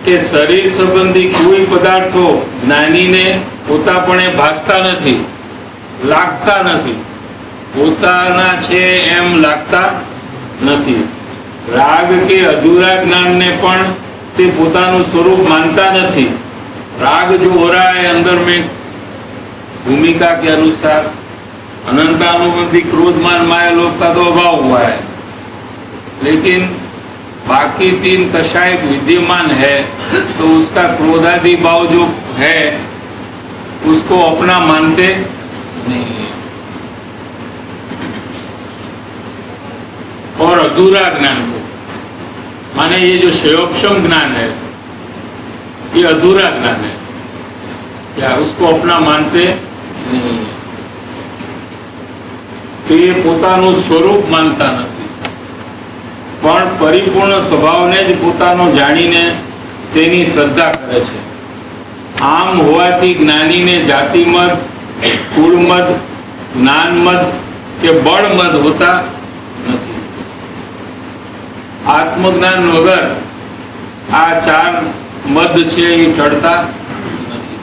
के शरीर संबंधी कोई पदार्थो ज्ञानी ने પોતાપણે ભાસતા નથી, લાગતા નથી. પોતાના છે એમ લાગતા નથી. રાગ કે અધૂરા જ્ઞાનને પણ તે પોતાનું સ્વરૂપ માનતા નથી. राग जो हो रहा है अंदर में भूमिका के अनुसार, अनंतानुबंधी क्रोधमान माया लोभ का तो अभाव हुआ है, लेकिन बाकी तीन कषाय विद्यमान है, तो उसका क्रोधादि भाव जो है उसको अपना मानते नहीं है. और अधूरा ज्ञान को माने ये जो क्षयोक्षम ज्ञान है ये अधूरा ज्ञान है, क्या उसको अपना मानते नहीं है. તે પોતાનું સ્વરૂપ માનતા નથી, પણ પરિપૂર્ણ સ્વભાવને જ પોતાનો જાણીને તેની શ્રદ્ધા કરે છે. આમ હોવાથી જ્ઞાનીને જાતિમત, કુળમત, જ્ઞાનમત કે બળમત હોતા નથી. આત્મજ્ઞાન વગર આ ચાર મદ છે એ ટળતા નથી.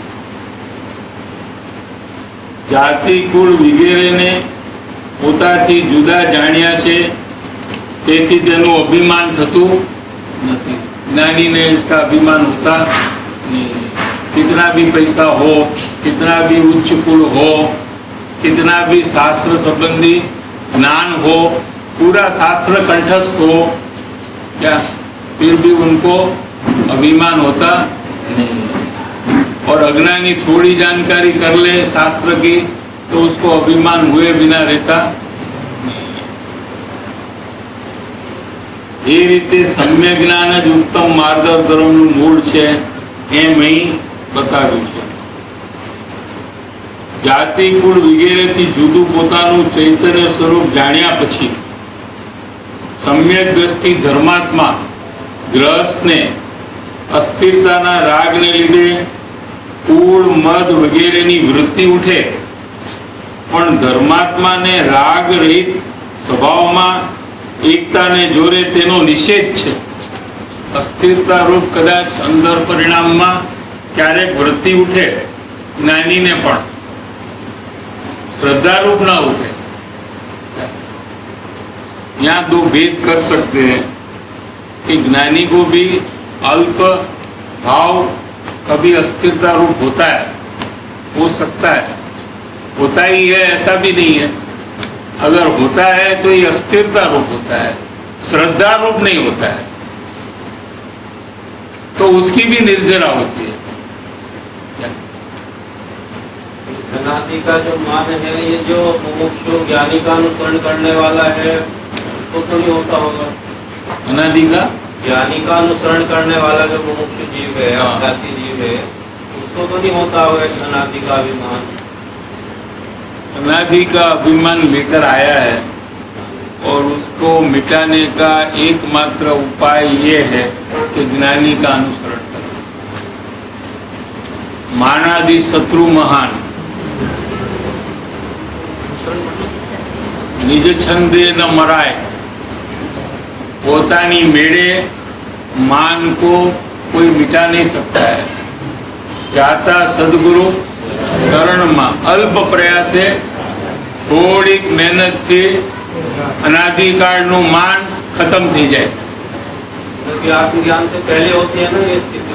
જાતિ, કુળ વગેરેને પોતાથી જુદા જાણ્યા છે, તેથી તેનું અભિમાન થતું નથી. ज्ञानी इसका अभिमान होता नहीं. कितना भी पैसा हो, कितना भी उच्च कुल हो, कितना भी शास्त्र संबंधी ज्ञान हो, पूरा शास्त्र कंठस्थ हो, क्या फिर भी उनको अभिमान होता नहीं. और अज्ञानी थोड़ी जानकारी कर ले शास्त्र की तो उसको अभिमान हुए बिना रहता. એ રીતે સમ્યક જ્ઞાન જ ઉત્તમ માર્ગદર્શનનું મૂળ છે એમ અહીં બતાવ્યું છે. જાતિ, કુળ વગેરેથી જુદું પોતાનું ચૈતન્ય સ્વરૂપ જાણ્યા પછી સમ્યક દ્રષ્ટિ ધર્માત્મા ગ્રહસ્થને અસ્થિરતાના રાગને લીધે કુળ, મદ વગેરેની વૃત્તિ ઉઠે, પણ ધર્માત્માને રાગ રહિત સ્વભાવમાં એકતાને જોરે તેનો નિષેધ છે. અસ્થિરતા રૂપ કદાચ અંદર પરિણામમાં ક્યારેક વૃત્તિ ઉઠે જ્ઞાનીને, પણ श्रद्धा रूप ना उठे. यहाँ दो भेद कर सकते हैं कि ज्ञानी को भी अल्प भाव कभी अस्थिरता रूप होता है, हो सकता है, होता ही है ऐसा भी नहीं है. अगर होता है तो ये अस्थिरता रूप होता है, श्रद्धा रूप नहीं होता है, तो उसकी भी निर्जरा होती है. अनादि का जो मान है, ये जो मुमुक्षु ज्ञानी का अनुसरण करने वाला है, उसको तो नहीं होता होगा. अनादि का ज्ञानी का अनुसरण करने वाला जो मुमुक्षु जीव है, अज्ञाती जीव है, उसको तो नहीं होता होगा अनादि का अभिमान. अनादि का अभिमान लेकर आया है और उसको मिटाने का एकमात्र उपाय ये है कि ज्ञानी का अनुसरण करें. मानादि शत्रु महान, निज छंदे न मराय. पोतानी मेड़े मान को कोई मिटा नहीं सकता है. जाता सदगुरु शरण में अल्प प्रयासे थोड़ी मेहनत थी अनादिकाल नु मान खत्म थी जाए. क्योंकि आत्मज्ञान से पहले होती है ना ये स्थिति.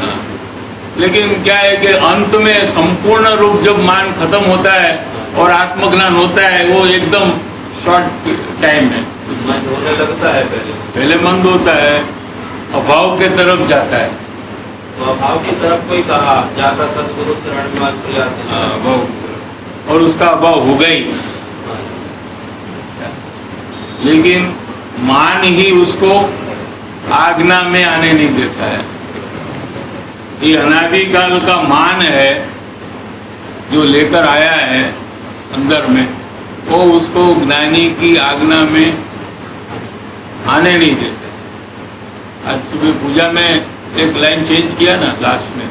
लेकिन क्या है कि अंत में संपूर्ण रूप जब मान खत्म होता है और आत्मज्ञान होता है, वो एकदम शॉर्ट टाइम है. मन होने लगता है पहले मंद होता है, अभाव के तरफ जाता है. तो अभाव की तरफ कोई कहा जाता सदगुरु चरण में प्रयास है. अभाव, और उसका अभाव होगा ही. लेकिन मान ही उसको आज्ञा में आने नहीं देता है. ये अनादिकाल का मान है जो लेकर आया है अंदर में, वो उसको ज्ञानी की आज्ञा में आने नहीं देते. आज सुबह पूजा में एक लाइन चेंज किया ना लास्ट में,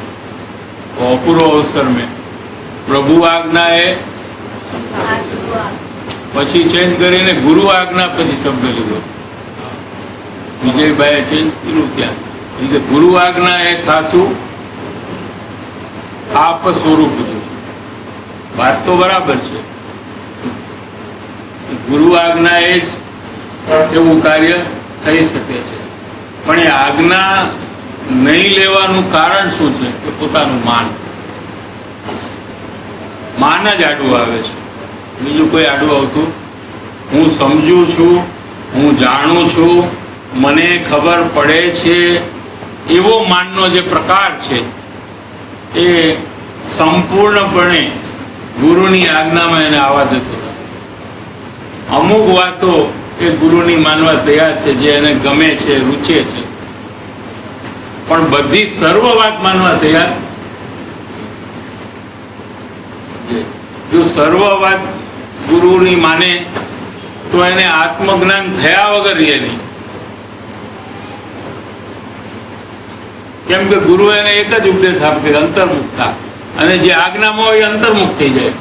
वो अपूर्व अवसर में प्रभु आज्ञा है પછી ચેન્જ કરીને ગુરુ આજ્ઞા પછી શબ્દ લીધો. વિજયભાઈએ ચેન્જ કર્યું ત્યાં. ગુરુ આજ્ઞા એ થાસુ આપ સ્વરૂપ જો. વાત તો બરાબર છે. ગુરુ આજ્ઞા એ જ એવું કાર્ય થઈ શકે છે. પણ એ આજ્ઞા નહીં લેવાનું કારણ શું છે? કે પોતાનું માન જ આડું આવે છે. બીજું કોઈ આડું આવતું. હું સમજું છું, હું જાણું છું, મને ખબર પડે છે, એવો માનનો જે પ્રકાર છે એ સંપૂર્ણપણે ગુરુની આજ્ઞામાં એને આવવા દેતો નથી. અમુક વાતો એ ગુરુની માનવા તૈયાર છે, જે એને ગમે છે, રૂચે છે, પણ બધી સર્વ વાત માનવા તૈયાર. જો સર્વ વાત ગુરુની માને તો એને આત્મજ્ઞાન થયા વગર રહે નહીં. કેમ કે ગુરુ એને એક જ ઉપદેશ આપે, અંતર્મુખ થા, અને જે આજ્ઞામાં હોય એ અંતર્મુખ થઈ જાય,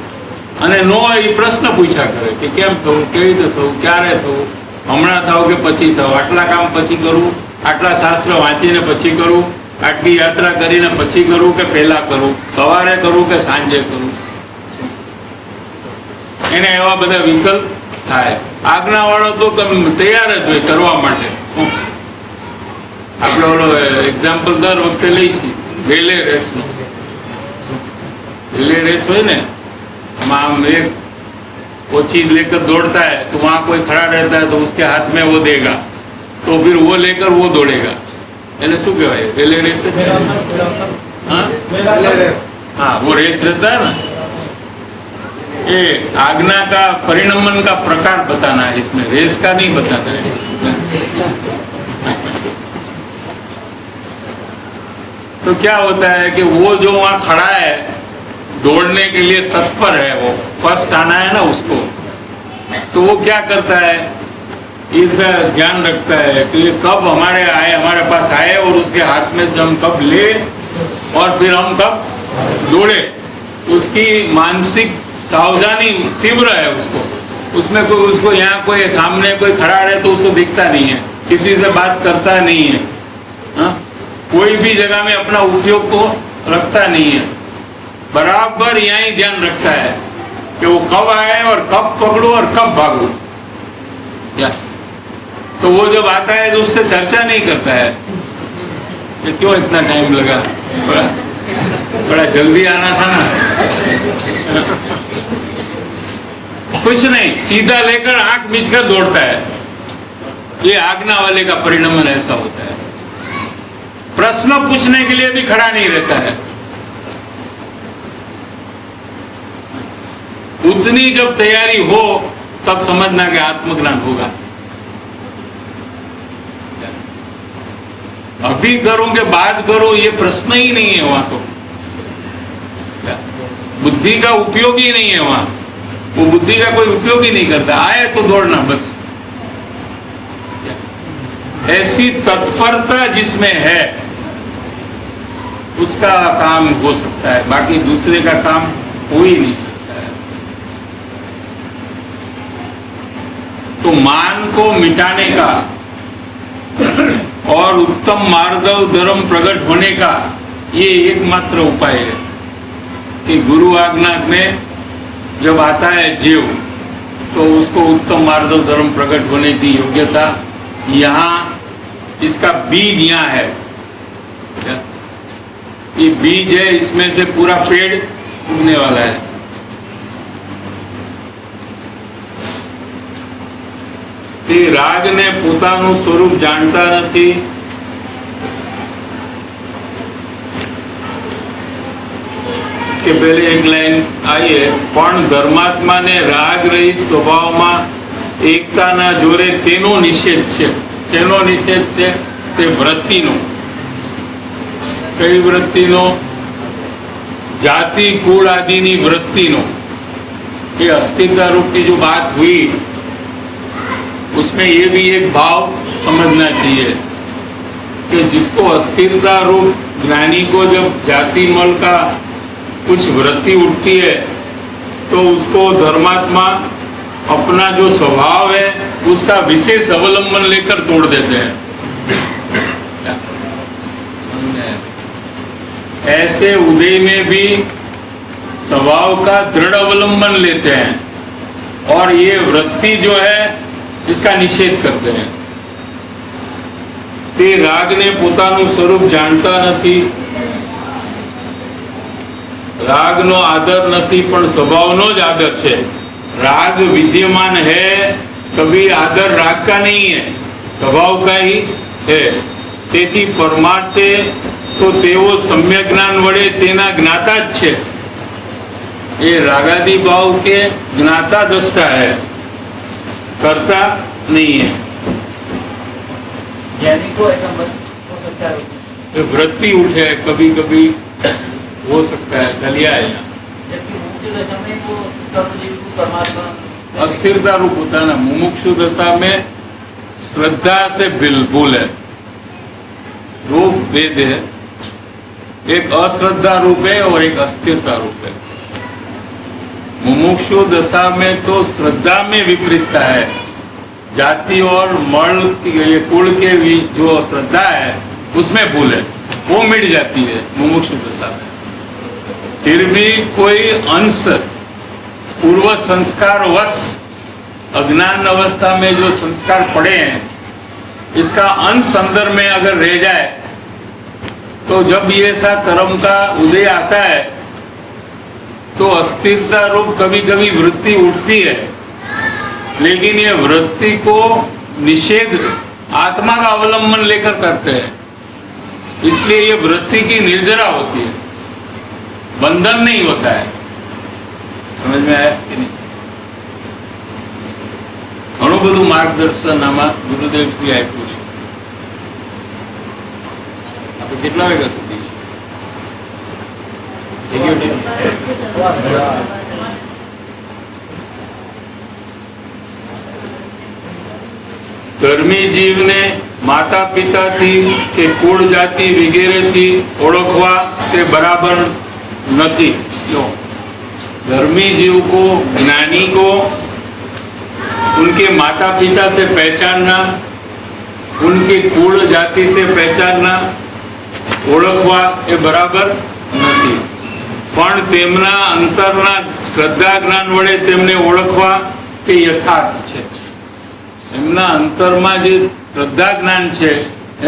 અને નો હોય એ પ્રશ્ન પૂછ્યા કરે કે કેમ થવું, કેવી રીતે થવું, ક્યારે થવું, હમણાં થાવ કે પછી થાવ, આટલા કામ પછી કરું, આટલા શાસ્ત્ર વાંચીને પછી કરું, આટલી યાત્રા કરીને પછી કરું કે પહેલા કરું, સવારે કરું કે સાંજે કરું. એને એવા બધા વિકલ્પ થાય. આજ્ઞાવાળો તો તૈયાર જ હોય કરવા માટે. આપણે ઓલો એક્ઝામ્પલ દર વખતે લઈશું relay race no. Relay race हो ना, हम एक वो चीज लेकर दौड़ता है तो वहाँ कोई खड़ा रहता है तो उसके हाथ में वो देगा तो फिर वो लेकर वो दौड़ेगा. એને શું કહેવાય? Relay race. हाँ, वो रेस रहता है ना, ये आज्ञा का परिणमन का प्रकार बताना है, इसमें रेस का नहीं बताना है. तो क्या होता है कि वो जो वहाँ खड़ा है दौड़ने के लिए तत्पर है, वो फर्स्ट आना है ना उसको, तो वो क्या करता है, इसका ध्यान रखता है कि ये कब हमारे पास आए और उसके हाथ में से हम कब ले और फिर हम कब दौड़े. उसकी मानसिक सावधानी तीव्र है उसको. उसमें कोई उसको यहाँ कोई सामने कोई खड़ा रहे तो उसको दिखता नहीं है, किसी से बात करता नहीं है, हाँ? कोई भी जगह में अपना उपयोग को रखता नहीं है, बराबर यहाँ ही ध्यान रखता है कि वो कब आए और कब पकड़ो और कब भागो. क्या तो वो जब आता है तो उससे चर्चा नहीं करता है कि क्यों इतना टाइम लगा, बड़ा जल्दी आना था ना. कुछ नहीं, सीधा लेकर आंख मीचकर दौड़ता है. ये आज्ञा वाले का परिणमन ऐसा होता है. प्रश्न पूछने के लिए भी खड़ा नहीं रहता है. उतनी जब तैयारी हो तब समझना कि आत्मज्ञान होगा. अभी करूं के बाद करूं ये प्रश्न ही नहीं है वहां. तो बुद्धि का उपयोग ही नहीं है वहां. वो बुद्धि का कोई उपयोग ही नहीं करता. आए तो दौड़ना बस. ऐसी तत्परता जिसमें है उसका काम हो सकता है, बाकी दूसरे का काम हो ही नहीं सकता है. तो मान को मिटाने का और उत्तम मार्ग धर्म प्रकट होने का ये एकमात्र उपाय है कि गुरु आज्ञा में जब आता है जीव तो उसको उत्तम मार्ग धर्म प्रकट होने की योग्यता यहाँ, इसका बीज यहाँ है. ये बीज है, इसमें से पूरा पेड़ उगने वाला है. તે રાગને પોતાનું સ્વરૂપ જાણતા નથી. इसके पहले एक लाइन आई है, પણ ધર્માત્માને રાગ રહિત સ્વભાવમાં એકતાના જોરે તેનો નિષેધ છે. તેનો નિષેધ છે તે વૃત્તિનો. कई वृत्ति नो? जाति कुल आदि नी वृत्ति नो. ये अस्थिरता रूप की जो बात हुई उसमें ये भी एक भाव समझना चाहिए कि जिसको अस्थिरता रूप ज्ञानी को जब जाति मल का कुछ वृत्ति उठती है तो उसको धर्मात्मा अपना जो स्वभाव है उसका विशेष अवलंबन लेकर तोड़ देते हैं. ऐसे उदय में भी स्वभाव का दृढ़ अवलंबन लेते हैं और ये वृत्ति जो है इसका निषेध करते हैं. તે રાગને પોતાનું સ્વરૂપ જાણતા નથી. રાગનો આદર નથી પણ स्वभावનો જ આદર છે. राग विद्यमान है, कभी आदर राग का नहीं है, स्वभाव का ही है. તેથી પરમાર્થે तो तेवो सम्यक ज्ञान वड़े तेना ज्ञाता ज छे. ये रागादि भाव के ज्ञाता दृष्टा है, करता नहीं है. वृत्ति उठे कभी कभी हो सकता है, चलिया है यहाँ. अस्थिरता रूप होता है ना। मुमुक्षु दशा में श्रद्धा से भूल है, दो भेद है, एक अश्रद्धा रूप है और एक अस्थिरता रूप है। मुमुक्षु दशा में तो श्रद्धा में विपरीतता है, जाति और मल ये कुल के भी जो श्रद्धा है उसमें भूल है, वो मिट जाती है मुमुक्षु दशा में। फिर भी कोई अंश पूर्व संस्कार वश अज्ञान अवस्था में जो संस्कार पड़े हैं, इसका अंश अंदर में अगर रह जाए तो जब ये ऐसा कर्म का उदय आता है तो अस्थिरता रूप कभी कभी वृत्ति उठती है, लेकिन ये वृत्ति को निषेध आत्मा का अवलंबन लेकर करते हैं, इसलिए ये वृत्ति की निर्जरा होती है, बंधन नहीं होता है। समझ में आया कि नहीं? घणું બધું માર્ગદર્શન આમાં ગુરુદેવ શ્રી આપ્યું છે. આપણે કેટલા વાગ્યા સુધી ધર્મી જીવને માતા પિતાથી કે કુળ જાતિ વગેરેથી ઓળખવા તે બરાબર નથી. જો धर्मी जीव को, ज्ञानी को उनके माता पिता से पहचानना, उनके कुल जाति से पहचानना, ओळखवा ए बराबर नहीं, पण तेमना अंतरना श्रद्धा ज्ञान वडे तेमने ओळखवा ते यथार्थ छे. एमना अंतरमा जे श्रद्धा ज्ञान छे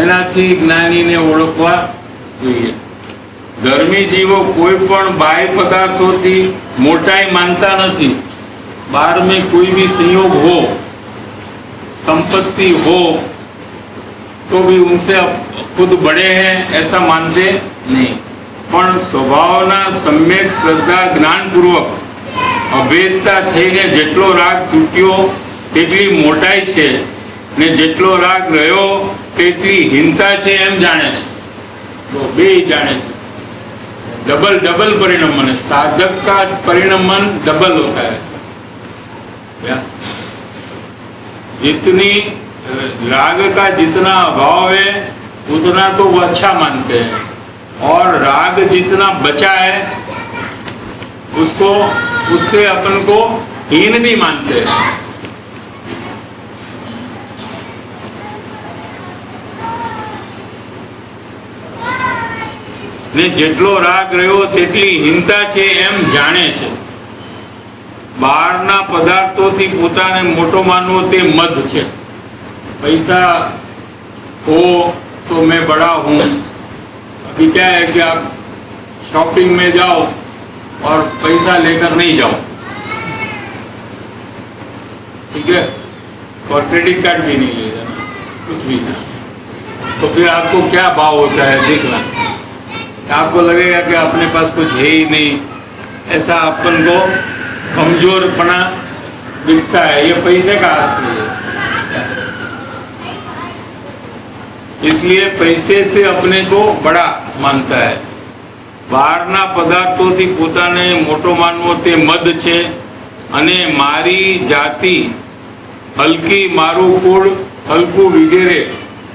एनाथी ज्ञानी ने ओळखवा जोईए. धर्मी जीवो कोई पण बाह्य पदार्थों थी मोटाई मानता नहीं. बाहर में कोई भी संयोग हो, संपत्ति हो, तो भी उनसे खुद बड़े हैं ऐसा मानते नहीं, पण स्वभावना सम्यक श्रद्धा ज्ञान पूर्वक अभेदता थईने जेटलो राग तूट्यो तेटली मोटाई छे ने जेटलो राग रह्यो तेटली हीनता छे एम जाणे छे. तो बे जाणे छे. डबल डबल परिणमन, साधक का परिणमन डबल होता है. जितनी राग का जितना अभाव है उतना तो वो अच्छा मानते हैं, और राग जितना बचा है उसको, उससे अपन को हीन भी मानते हैं. ने जेटलो राग रह्यो तेटली हीनता छे एम जाणे छे. बहारना पदार्थोथी पोताने मोटो मानवो ते मद छे. पैसा हो तो मैं बड़ा हूँ. अभी क्या है कि आप शॉपिंग में जाओ और पैसा लेकर नहीं जाओ, ठीक है, और क्रेडिट कार्ड भी नहीं ले जाना, कुछ भी ना, तो फिर आपको क्या भाव होता है देखना. आपको लगेगा कि अपने पास कुछ है ही नहीं, ऐसा अपन को कमजोरपना दिखता है. ये पैसे का असली है, इसलिए पैसे से अपने को बड़ा मानता है. बहारना पदार्थोथी पोताने मोटो मानवो ते मद छे, अने मारी जाति हलकी, मारू कुळ हलकू वगैरे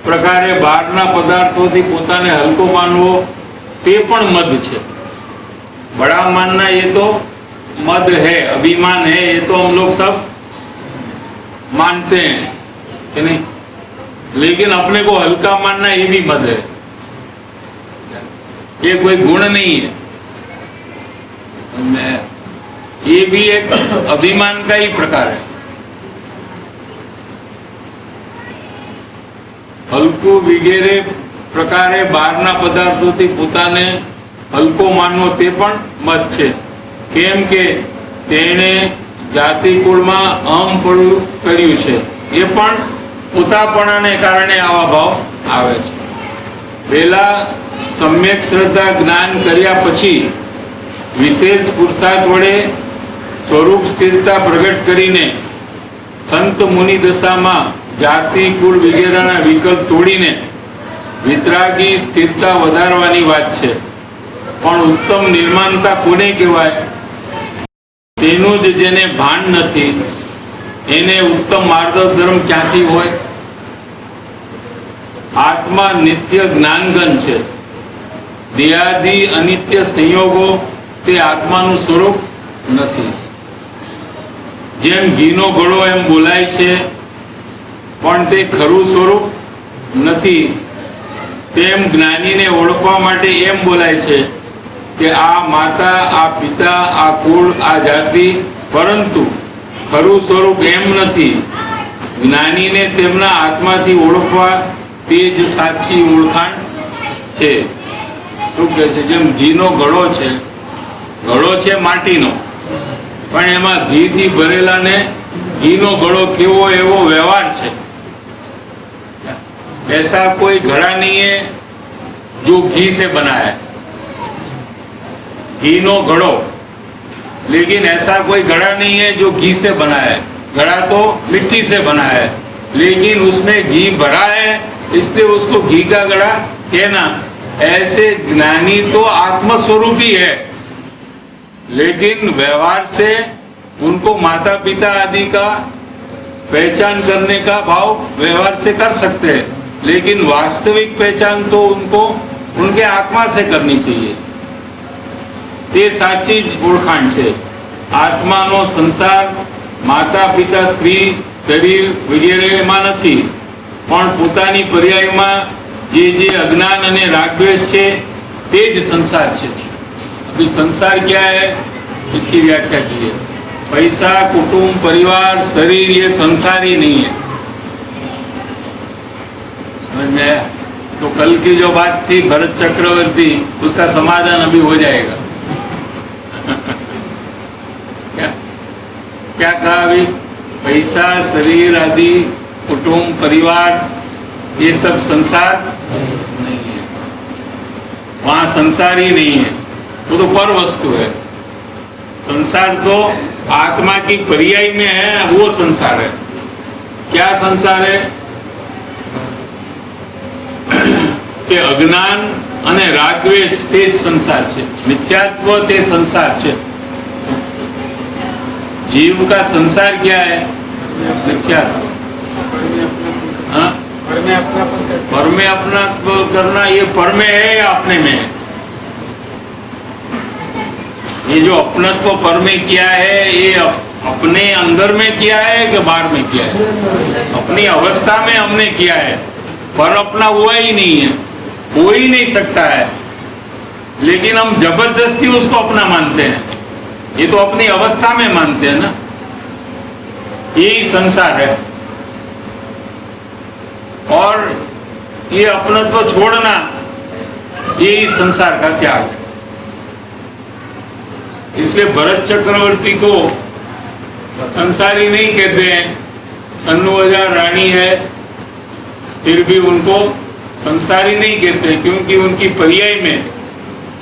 प्रकारे बहारना पदार्थोथी पोताने हलको मानवो ते पण मद छे. बड़ा मानना ये तो मद है, अभिमान है, ये तो हम लोग सब मानते हैं कि नहीं, लेकिन अपने को हल्का मानना ये भी मद है. ये कोई गुण नहीं है, ये भी एक अभिमान का ही प्रकार है. हलकू वगैरे प्रकारे बहारना पदार्थोथी पोताने हलको मानवो ते पण मत छे. केम के तेणे जाति कुळमां अहमपणुं कर्युं छे, ए पण पोतापणाने कारणे आवा भाव आवे छे. पहेला सम्यक श्रद्धा ज्ञान कर्या पछी विशेष पुरुषार्थ वडे स्वरूप स्थिरता प्रगट करीने संत मुनि दशामां जाति कुळ वगैरेना विकल्प तोड़ीने वितरागी स्थिरता वधारवानी वात छे. पण उत्तम निर्माणता कोने कहेवाय? तेनुं ज जेने भान नथी એને ઉત્તમ માર્ગવ ધર્મ ક્યાંથી હોય? આત્મા નિત્ય જ્ઞાનગન છે. દેહાદિ અનિત્ય સંયોગો તે આત્માનું સ્વરૂપ નથી. જેમ ઘીનો ઘડો એમ બોલાય છે પણ તે ખરું સ્વરૂપ નથી, તેમ જ્ઞાનીને ઓળખવા માટે એમ બોલાય છે કે આ માતા, આ પિતા, આ કુળ, આ જાતિ, પરંતુ ખરું સ્વરૂપ એમ નથી. જ્ઞાનીને તેમના આત્માથી ઓળખવા તે જ સાચી ઓળખાણ છે. શું કહે છે? જેમ ઘીનો ઘડો છે, ઘડો છે માટીનો, પણ એમાં ઘીથી ભરેલા ને ઘીનો ઘડો કેવો એવો વ્યવહાર છે. ऐसा कोई घड़ा नहीं है जो घी से बना है, घी नो घड़ो, लेकिन ऐसा कोई घड़ा नहीं है जो घी से बना है. घड़ा तो मिट्टी से बना है, लेकिन उसमें घी भरा है, इसलिए उसको घी का घड़ा कहना. ऐसे ज्ञानी तो आत्मस्वरूप ही है, लेकिन व्यवहार से उनको माता पिता आदि का पहचान करने का भाव व्यवहार से कर सकते हैं, लेकिन वास्तविक पहचान तो उनको उनके आत्मा से करनी चाहिए. તે સાચી જ ઓળખાણ છે. આત્માનો સંસાર માતા પિતા, સ્ત્રી, શરીર વગેરેમાં નથી, પણ પોતાની પર્યાયમાં જે જે અજ્ઞાન અને રાગદ્વેષ છે તે જ સંસાર છે. अभी संसार क्या है इसकी व्याख्या की है. पैसा, कुटुंब, परिवार, शरीर ये संसार ही नहीं है. समझ में आया? तो कल की जो बात थी भरत चक्रवर्ती, उसका समाधान अभी हो जाएगा. क्या क्या कहा अभी? पैसा, शरीर आदि, कुटुंब, परिवार ये सब संसार नहीं है. वहाँ संसार ही नहीं है, वो तो पर वस्तु है. संसार तो आत्मा की पर्याय में है, वो संसार है. क्या संसार है? કે અજ્ઞાન અને રાગદ્વેષ તે જ સંસાર છે. મિથ્યાત્વ તે સંસાર છે. जीव का संसार क्या है? मिथ्यात्व. हाँ? पर में अपना करना, ये पर में है या अपने में है? ये जो अपनत्व पर में किया है, ये अपने अंदर में किया है कि बाहर में किया है? अपनी अवस्था में हमने किया है, पर अपना हुआ ही नहीं है, हो ही नहीं सकता है. लेकिन हम जबरदस्ती उसको अपना मानते हैं. ये तो अपनी अवस्था में मानते हैं ना. यही संसार है. और ये अपनत्व छोड़ना, यही संसार का त्याग है. इसलिए भरत चक्रवर्ती को संसारी नहीं कहते हैं. 96,000 रानी है, फिर भी उनको संसारी नहीं कहते, क्योंकि उनकी पर्याय में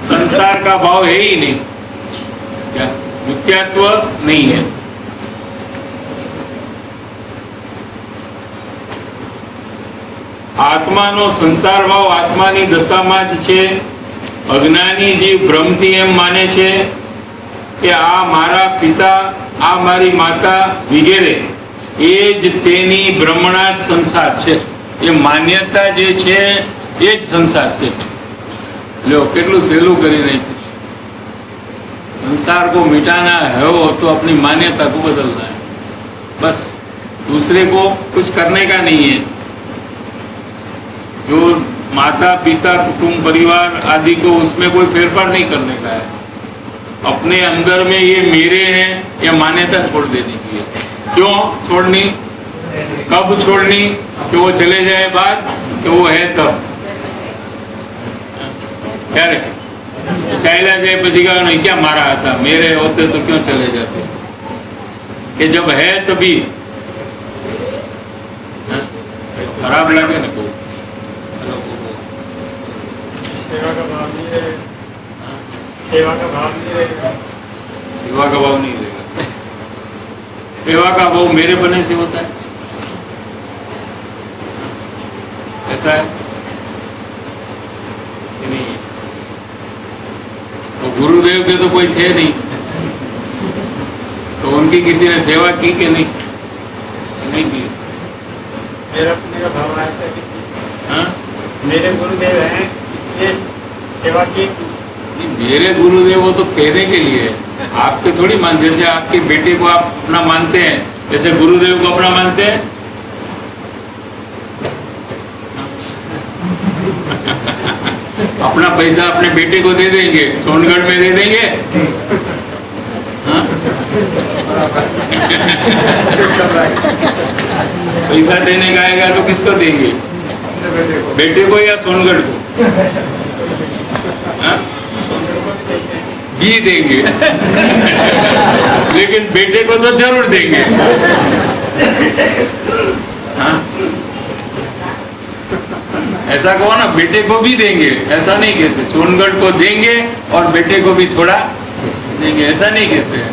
संसार का भाव है ही नहीं. क्या? मिथ्यात्व नहीं है. આત્માનો સંસાર ભાવ આત્માની દશામાં જ છે. અજ્ઞાની જીવ ભ્રમથી એમ માને છે કે આ મારા પિતા, આ મારી માતા વગેરે એ જ તેની ભ્રમણા જ સંસાર છે. એ માન્યતા જે છે એ જ સંસાર છે. લ્યો કેટલું સહેલું કરી નાખ્યું. संसार को मिटाना है हो तो अपनी मान्यता को बदलना है. बस दूसरे को कुछ करने का नहीं है. जो माता पिता, कुटुंब, परिवार आदि को, उसमें कोई फेरफार नहीं करने का है. अपने अंदर में ये मेरे हैं, ये मान्यता छोड़ देने की है. क्यों छोड़नी? कब छोड़नी? कि वो चले जाए बाद, कि वो है तब. क्या रे? चाइला जाए પછી કહો નહીં क्या मारा था, मेरे होते तो क्यों चले जाते. कि जब है तभी खराब लगे ना को. सेवा का भाव नहीं रहेगा. सेवा का भाव नहीं रहेगा. सेवा का भाव नहीं रहेगा. सेवा का भाव मेरे बने से होता है. ऐसा है कि नहीं है? तो गुरुदेव के तो कोई थे नहीं, तो उनकी किसी ने सेवा की कि नहीं? नहीं पिए? मेरा पुण्य का भाव आया था कि हाँ? मेरे गुरुदेव हैं इसलिए सेवा की। नहीं, मेरे गुरुदेव वो तो कहने के लिए है। आपके थोड़ी मान, जैसे आपके बेटे को आप अपना मानते हैं, जैसे गुरुदेव को अपना मानते हैं। अपना पैसा अपने बेटे को दे देंगे, सोनगढ़ में दे देंगे। हाँ? पैसा देने का आएगा तो किसको देंगे? बेटे को या सोनगढ़ को? हाँ? ये देंगे। लेकिन बेटे को तो जरूर देंगे। हाँ? ऐसा कहो ना, बेटे को भी देंगे, ऐसा नहीं कहते। सोनगढ़ को देंगे और बेटे को भी थोड़ा देंगे, ऐसा नहीं कहते हैं,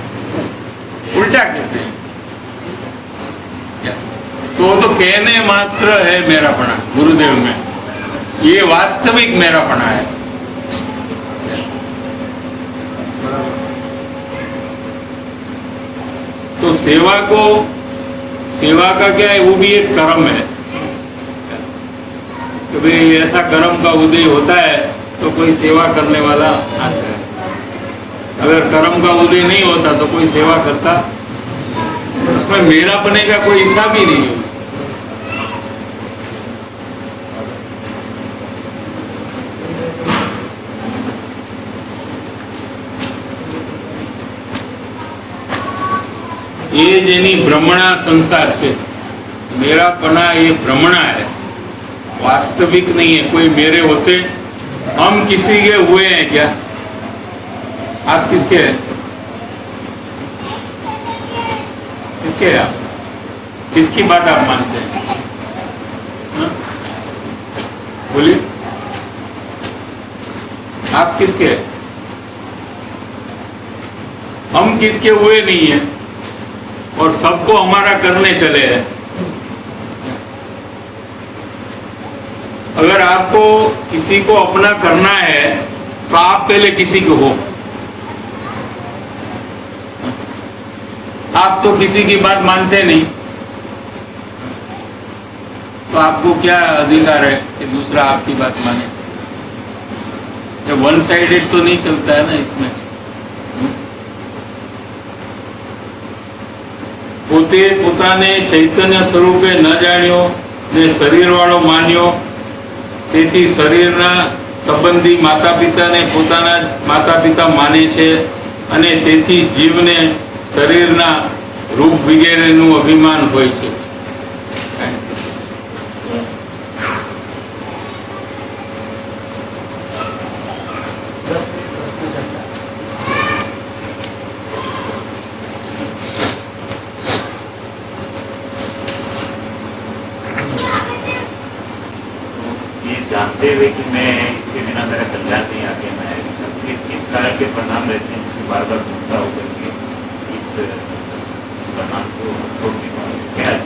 उल्टा कहते हैं। क्या? तो कहने मात्र है मेरापना गुरुदेव में, ये वास्तविक मेरापना है। तो सेवा का क्या है, वो भी एक कर्म है। कि भाई ऐसा कर्म का उदय होता है तो कोई सेवा करने वाला आता है। अगर कर्म का उदय नहीं होता तो कोई सेवा करता, उसमें मेरापने का कोई हिसाब ही नहीं है उसमें। ये જેની ભ્રમણા સંસાર છે, मेरापना ये भ्रमणा है, वास्तविक नहीं है। कोई मेरे होते, हम किसी के हुए हैं क्या? आप किसके हैं? किसके हैं आप? किसकी बात आप मानते हैं? हाँ? बोलिए, आप किसके हैं? हम किसके हुए नहीं है और सबको हमारा करने चले हैं। अगर आपको किसी को अपना करना है तो आप पहले किसी को हो। आप तो किसी की बात मानते नहीं, तो आपको क्या अधिकार है कि दूसरा आपकी बात माने? ये वन साइडेड तो नहीं चलता है ना इसमें। પોતે પોતાને ચૈતન્ય સ્વરૂપે ન જાણ્યો ને શરીરવાળો માન્યો, તેથી શરીરના સંબંધી માતા પિતાને પોતાના માતા પિતા માને છે અને તેથી જીવને શરીરના રૂપ વગેરેનું અભિમાન હોય છે। जानते हुए कि मैं इसके बिना मेरा कल्याण नहीं आगे, मैं किस कारण के परिणाम रहते हैं इसको बार बार ढूंढता होकर के इस परिणाम को छोड़ने का क्या है?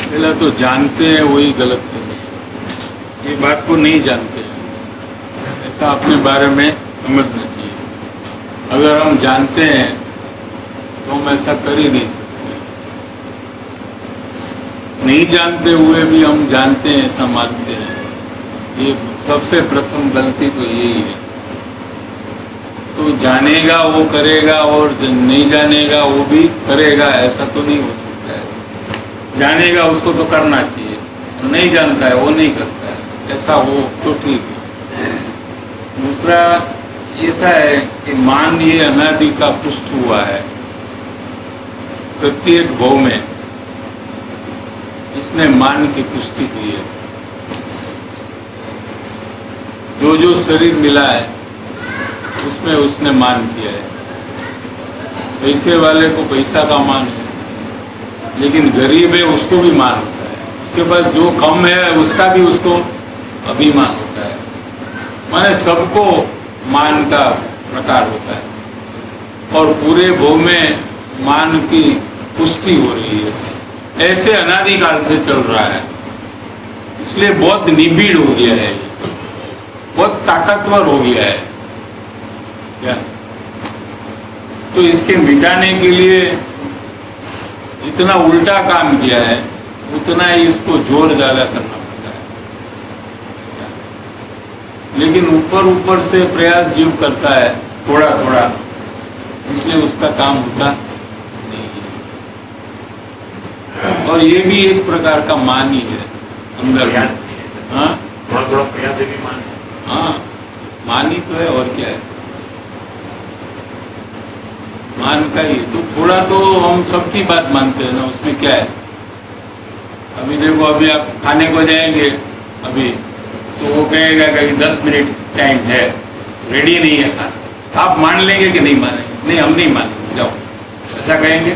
पहला तो जानते हैं वही गलत है, ये बात को नहीं जानते हैं, ऐसा अपने बारे में समझना चाहिए। अगर हम जानते हैं तो हम ऐसा कर ही नहीं सकते। नहीं जानते हुए भी हम जानते हैं ऐसा मानते हैं, ये सबसे प्रथम गलती तो यही है। तो जानेगा वो करेगा और नहीं जानेगा वो भी करेगा, ऐसा तो नहीं हो सकता है। जानेगा उसको तो करना चाहिए, नहीं जानता है वो नहीं करता है, ऐसा हो तो ठीक है। दूसरा ऐसा है कि मान ये अनादि का पुष्ट हुआ है, प्रत्येक भव में इसने मान की पुष्टि की है। जो जो शरीर मिला है उसमें उसने मान किया है। पैसे वाले को पैसा का मान है, लेकिन गरीब है उसको भी मान होता है। उसके पास जो कम है उसका भी उसको अभिमान होता है। माने सबको मान का प्रकार होता है और पूरे भव में मान की पुष्टि हो रही है। ऐसे अनादिकाल से चल रहा है, इसलिए बहुत निबिड़ हो गया है, बहुत ताकतवर हो गया है क्या? तो इसके मिटाने के लिए जितना उल्टा काम किया है उतना ही इसको जोर ज्यादा करना पड़ता है। लेकिन ऊपर ऊपर से प्रयास जीव करता है थोड़ा थोड़ा, इसलिए उसका काम होता नहीं है। और ये भी एक प्रकार का मान ही है अंदर में। हाँ, थोड़ा थोड़ा प्रयास भी मान है। हाँ, मान ही तो है, और क्या है, मान का ही तो थोड़ा तो हम सबकी बात मानते हैं ना, उसमें क्या है। अभी देखो, अभी आप खाने को जाएंगे अभी, तो वो कहेगा कि 10 मिनट टाइम है, रेडी नहीं है खाना, आप मान लेंगे कि नहीं मानेंगे? नहीं, हम नहीं मानेंगे, जाओ, ऐसा कहेंगे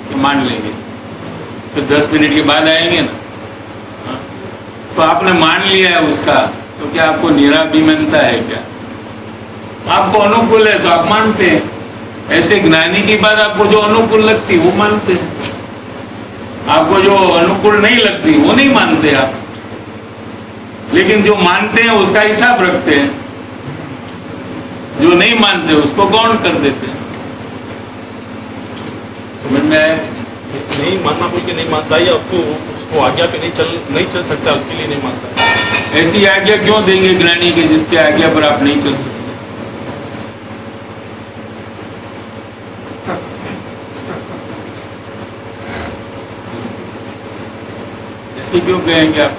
कि मान लेंगे, फिर 10 मिनट के बाद आएंगे ना। हाँ? तो आपने मान लिया है उसका, तो क्या आपको निराभिमानता है क्या? आपको अनुकूल है तो आप मानते हैं। ऐसे ज्ञानी की बात आपको जो अनुकूल लगती वो मानते हैं, आपको जो अनुकूल नहीं लगती वो नहीं मानते आप। लेकिन जो मानते हैं उसका हिसाब रखते हैं, जो नहीं मानते उसको गौण कर देते हैं। समझ में आया? नहीं मानना बोल के नहीं मानता, या उसको आज्ञा पे नहीं चल सकता, उसके लिए नहीं मानता। ऐसी आज्ञा क्यों देंगे ज्ञानी के जिसके आज्ञा पर आप नहीं चल सकते? ऐसे क्यों कहेंगे आप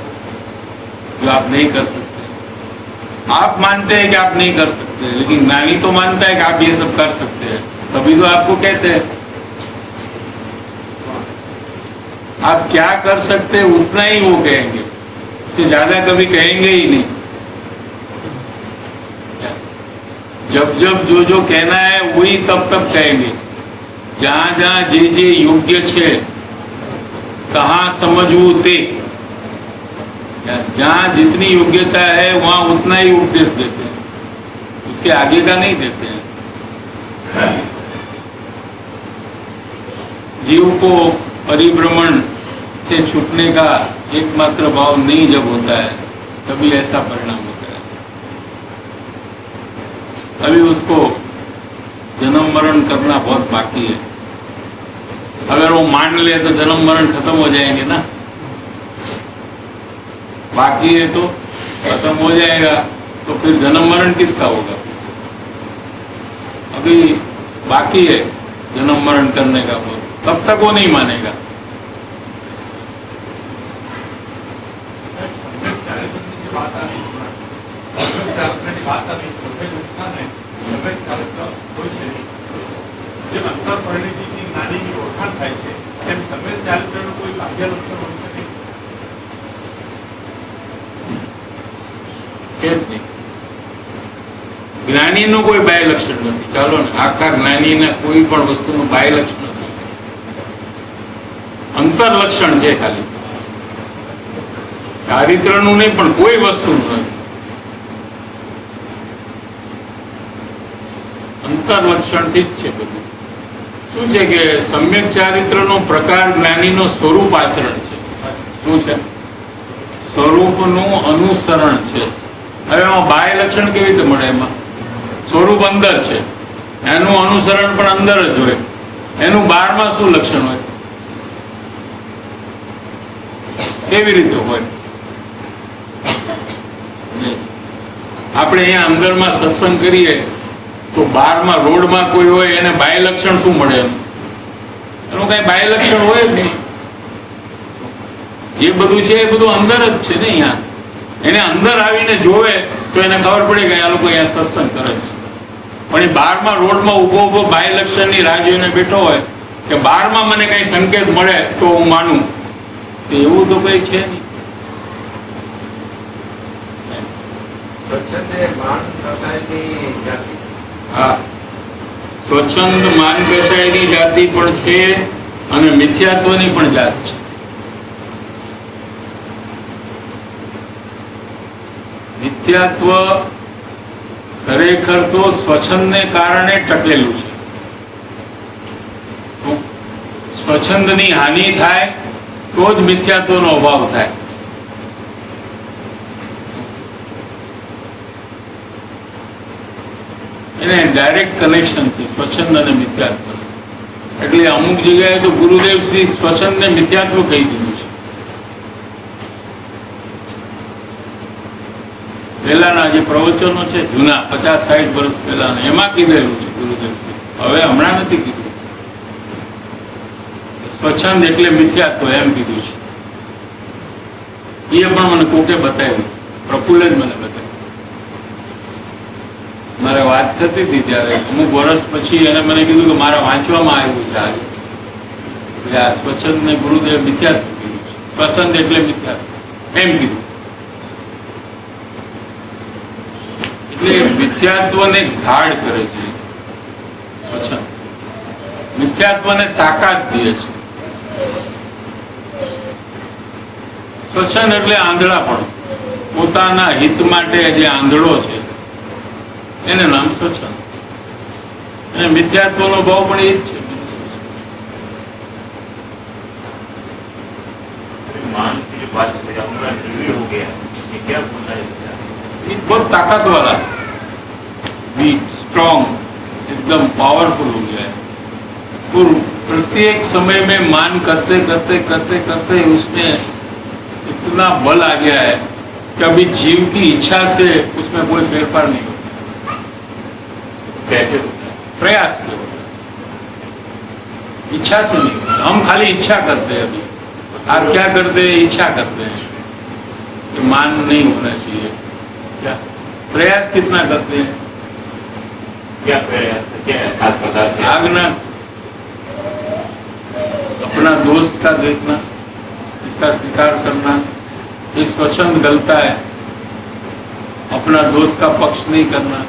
जो आप नहीं कर सकते? आप मानते हैं कि आप नहीं कर सकते, लेकिन ज्ञानी तो मानता है कि आप ये सब कर सकते हैं, तभी तो आपको कहते हैं। आप क्या कर सकते हैं उतना ही वो कहेंगे, उससे ज्यादा कभी कहेंगे ही नहीं। जब जब जो जो कहना है वही तब तब कहेंगे। जहां जहां जे योग्य छे कहाँ समझू ते, जहां जितनी योग्यता है वहां उतना ही उपदेश देते हैं, उसके आगे का नहीं देते हैं। जीव को परिभ्रमण से छूटने का एकमात्र भाव नहीं जब होता है तभी ऐसा परिणाम होता है। अभी उसको जन्म मरण करना बहुत बाकी है। अगर वो मान ले तो जन्म मरण खत्म हो जाएंगे ना, बाकी है तो खत्म हो जाएगा, तो फिर जन्म मरण किसका होगा? अभी बाकी है जन्म मरण करने का बहुत, तब तक वो नहीं मानेगा। જ્ઞાનીનું કોઈ બાહ્ય લક્ષણ નથી, ચાલો ને, આખા જ્ઞાનીના કોઈ પણ વસ્તુનું બાહ્ય લક્ષણ નથી, અંતર લક્ષણ છે ખાલી, ચારિત્રનું નહીં પણ કોઈ વસ્તુનું નથી, અંતર લક્ષણથી જ છે બધું। શું છે કે સમ્યક ચારિત્રનો પ્રકાર જ્ઞાનીનો સ્વરૂપ આચરણ છે। શું છે? સ્વરૂપનું અનુસરણ છે। હવે એમાં બાહ્ય લક્ષણ કેવી રીતે મળે? એમાં સ્વરૂપ અંદર છે, એનું અનુસરણ પણ અંદર જ હોય, એનું બહારમાં શું લક્ષણ હોય? કેવી રીતે હોય? આપણે અહીંયા અંદરમાં સત્સંગ કરીએ તો બહારમાં રોડમાં કોઈ હોય એને બાહ્ય લક્ષણ શું મળે? એનું કઈ બાહ્ય લક્ષણ હોય જ નહીં। એ બધું છે એ બધું અંદર જ છે ને। અહીંયા એને અંદર આવીને જોવે તો એને ખબર પડે કે આ લોકો અહીંયા સત્સંગ કરે છે। પણ એ બહારમાં રોડમાં ઊભો ઊભો બાહ્ય લક્ષણની રાહ જોઈને બેઠો હોય કે બહારમાં મને કઈ સંકેત મળે તો હું માનું, એવું તો કઈ છે નહીં। હા, સ્વચ્છંદ માન કસાયની જાતિ પણ છે અને મિથ્યાત્વની પણ જાત છે। મિથ્યાત્વ ખરેખર તો સ્વચ્છંદને કારણે ટકેલું છે। સ્વચ્છંદની હાનિ થાય તો જ મિથ્યાત્વનો અભાવ થાય। એને ડાયરેક્ટ કનેક્શન છે સ્વચ્છંદ અને મિથ્યાત્વ। એટલે અમુક જગ્યાએ તો ગુરુદેવ શ્રી સ્વચ્છંદને મિથ્યાત્વ કહી દીધું છે. પહેલાના જે પ્રવચનો છે જૂના 50-60 વર્ષ પહેલાના એમાં કીધેલું છે ગુરુદેવ શ્રી. હવે હમણાં નથી કીધું. સ્વચ્છંદ એટલે મિથ્યાત્વ એમ કીધું છે. એ પણ મને કોકે બતાવ્યું, પ્રફુલ્લે જ મને બતાવ્યું. મારે વાત થતી હતી ત્યારે અમુક વર્ષ પછી એને મને કીધું કે મારા વાંચવામાં આવ્યું છે આજે આ સ્વચ્છંદને ગુરુદેવ મિથ્યાત્વ કીધું છે. સ્વચ્છંદ એટલે મિથ્યાત્વ એમ કીધું. એટલે મિથ્યાત્વને ગાઢ કરે છે સ્વચ્છંદ. મિથ્યાત્વને તાકાત દે છે. સ્વચ્છંદ એટલે આંધળાપણું. પોતાના હિત માટે જે આંધળો છે એને નામ સ્વચ્છંદ. અને મિથ્યાત્વનો ભાવ પણ એ જ છે. मान की जो बात है अपना रिव्यू हो गया, ये क्या बोलना है? ये बहुत ताकत वाला, बीट स्ट्रॉन्ग, एकदम पावरफुल हो गया है. और प्रत्येक समय में मान करते करते करते करते उसमें इतना बल आ गया है कि अभी जीव की इच्छा से उसमें कोई फेरफार नहीं होता. कैसे होता है? प्रयास से होता है, इच्छा से नहीं होता. हम खाली इच्छा करते हैं. अभी आप क्या करते हैं? इच्छा करते हैं कि मान नहीं होना चाहिए. क्या प्रयास कितना करते हैं? क्या प्रयास है? क्या है? खास पदार्थ है? आगना अपना दोस्त का देखना, इसका स्वीकार करना. ये स्वच्छंद गलता है. अपना दोस्त का पक्ष नहीं करना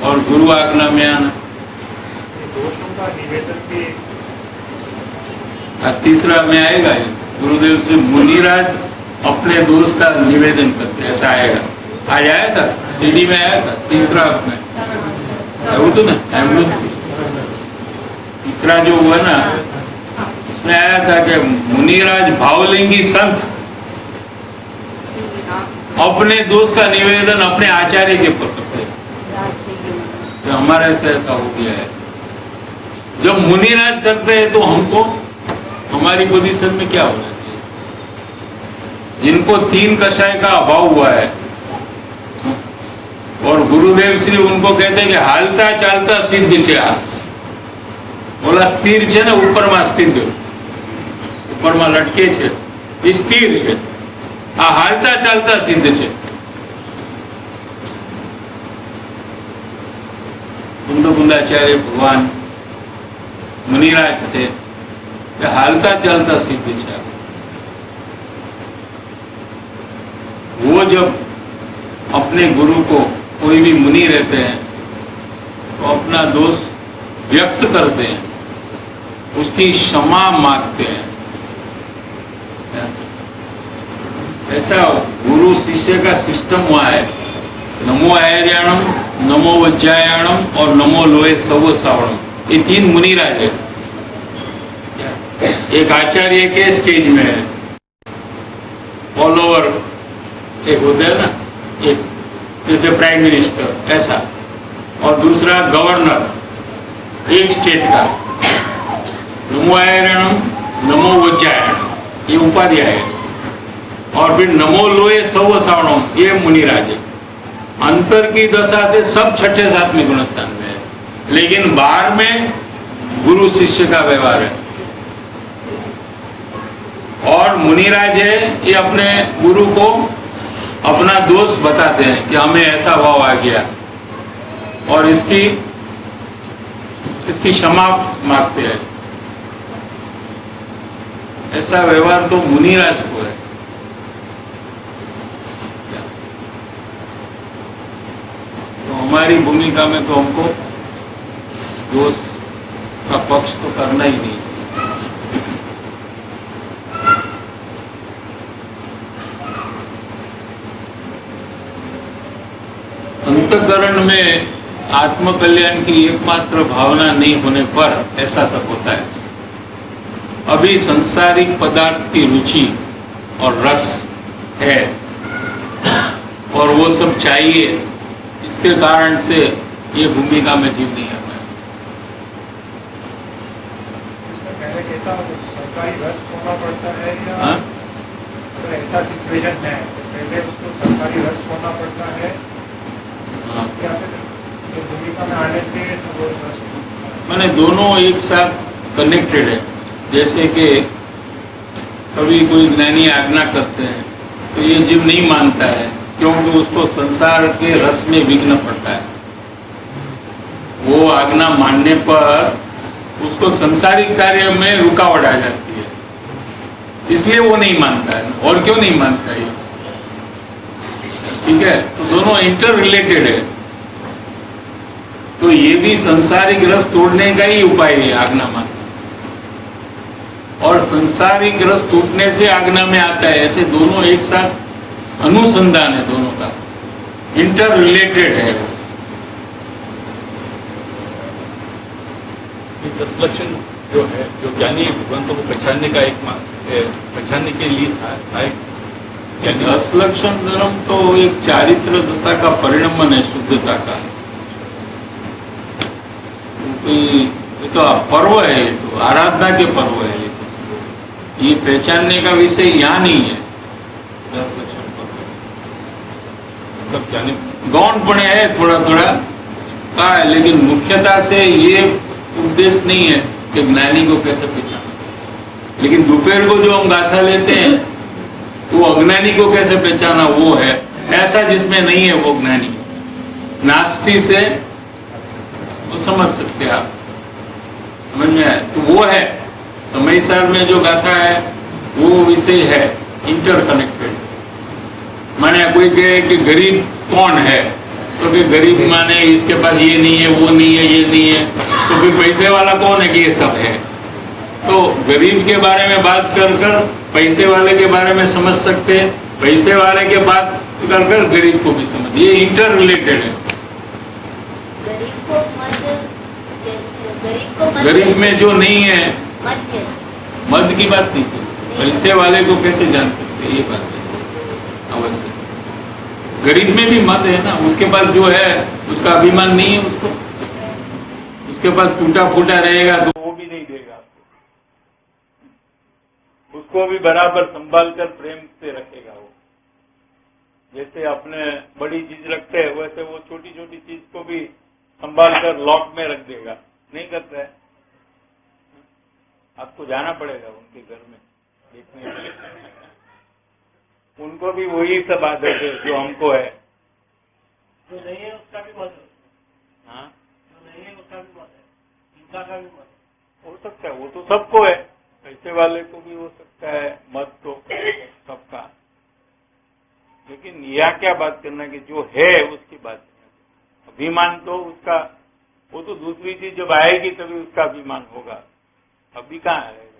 और गुरु आज्ञा में आना. दोषों का निवेदन भी तीसरा में आएगा ये. गुरुदेव से मुनिराज अपने दोस्त का निवेदन करते, ऐसा आएगा. आज आया था, सीडी में आया था. तीसरा में वो तो ना तीसरा जो हुआ ना उसमें आया था कि मुनिराज भावलिंगी संत अपने दोस्त का निवेदन अपने आचार्य के ऊपर करते हैं. तो हमारे से ऐसा हो गया है. जब मुनिराज करते हैं तो हमको हमारी पोजीशन में क्या होना चाहिए? जिनको 3 कषाय का अभाव हुआ है और गुरुदेव श्री उनको कहते हैं कि हालता चालता सिद्ध छे. आ बोला स्थिर छे ने ऊपर में स्थिर, ऊपर में लटके छे એ સ્થિર છે. આ હાલતા ચાલતા સિદ્ધ છે. कुंदाचार्य भगवान मुनिराज से हालता चलता सिद्ध है. वो जब अपने गुरु को, कोई भी मुनि रहते हैं तो अपना दोष व्यक्त करते हैं, उसकी क्षमा मांगते हैं. ऐसा गुरु शिष्य का सिस्टम हुआ है. नमो आयर्याणम, नमो वज्रायाणम और नमो लोहे सव सावणम. ये 3 मुनिराज है. एक आचार्य के स्टेज में है, ऑल ओवर एक होता है ना, एक जैसे प्राइम मिनिस्टर ऐसा, और दूसरा गवर्नर एक स्टेट का. नमो आयर्याणम, नमो वज्रायाणम ये उपाध्याय है. और फिर नमो लोहे सव सावणम ये मुनिराज है. अंतर की दशा से सब 6-7वें गुणस्थान में है, लेकिन बाहर में गुरु शिष्य का व्यवहार है. और मुनिराज है ये अपने गुरु को अपना दोष बताते हैं कि हमें ऐसा भाव आ गया और इसकी क्षमा मांगते हैं. ऐसा व्यवहार तो मुनिराज को है. हमारी भूमिका में तो हमको दोस्त का पक्ष तो करना ही नहीं. अंतःकरण में आत्मकल्याण की एकमात्र भावना नहीं होने पर ऐसा सब होता है. अभी संसारिक पदार्थ की रुचि और रस है और वो सब चाहिए, इसके कारण से ये भूमिका में जीव नहीं आता है. हमेशा सरकारी रस छोड़ना पड़ता है या हाँ? अगर ऐसा सिचुएशन है तो पहले उसको सरकारी रस छोड़ना पड़ता है हाँ। या फिर ये भूमिका में आने से सब रस छूटता है? मैंने दोनों एक साथ कनेक्टेड है। जैसे कि कभी कोई ज्ञानी आज्ञा करते हैं तो ये जीव नहीं मानता है, क्योंकि उसको संसार के रस में विघ्न पड़ता है। वो आज्ञा मानने पर उसको संसारिक कार्य में रुकावट आ जाती है, इसलिए वो नहीं मानता है। और क्यों नहीं मानता है? ठीक है, तो दोनों इंटर रिलेटेड है। तो ये भी संसारिक रस तोड़ने का ही उपाय है आज्ञा मानना, और संसारिक रस टूटने से आज्ञा में आता है। ऐसे दोनों एक साथ अनुसंधान है, दोनों का इंटर रिलेटेड है। ये 10 लक्षण जो है, जो ज्ञानी भगवंतों को पहचानने का पहचानने के लिए सहायक ज्ञानी 10 लक्षण धर्म तो एक चारित्र दशा का परिणमन है, शुद्धता का। तो ये तो पर्व है, ये तो आराधना के पर्व है। ये पहचानने का विषय यहाँ नहीं है। 10 लक्षण पर्व मतलब ज्ञानी गौणपणे है, थोड़ा थोड़ा का है, लेकिन मुख्यता से ये उद्देश्य नहीं है कि ज्ञानी को कैसे पहचाना। लेकिन दोपहर को जो हम गाथा लेते हैं वो अज्ञानी को कैसे पहचाना, वो है। ऐसा जिसमें नहीं है वो ज्ञानी। नास्ति से तो समझ सकते हैं आप, समझ में आए तो वो है। समयसार में जो गाथा है वो विषय है इंटरकनेक्टेड। माने कोई कहे कि गरीब कौन है, तो कि गरीब माने इसके पास ये नहीं है, वो नहीं है, ये नहीं है, तो फिर पैसे वाला कौन है कि ये सब है। तो गरीब के बारे में बात कर कर पैसे वाले के बारे में समझ सकते हैं, पैसे वाले के बात कर कर गरीब को भी समझ, ये इंटर रिलेटेड है। गरीब में जो नहीं है, मद की बात नहीं थी, पैसे वाले को कैसे जान सकते, ये बात है अवश्य। गरीब में भी मद है ना, उसके पास जो है उसका अभिमान नहीं है, उसके पास टूटा फूटा रहेगा तो वो भी नहीं देगा आपको। उसको भी बराबर संभाल कर प्रेम से रखेगा वो। जैसे अपने बड़ी चीज रखते हैं वैसे वो छोटी छोटी चीज को भी संभाल कर लॉक में रख देगा, नहीं करता है। आपको जाना पड़ेगा उनके घर में देखने के लिए। उनको भी वही सब आदत है जो हमको है। जो नहीं है उसका भी मत है, हाँ, जो नहीं है उसका भी मत है, हिंसा का भी मत है। हो सकता है, वो तो सबको है, पैसे वाले को भी हो सकता है, मत तो सबका। लेकिन यह क्या बात करना कि जो है उसकी बात नहीं। अभिमान तो उसका, वो तो दूसरी चीज जब आएगी तभी उसका अभिमान होगा, अभी कहाँ आएगा।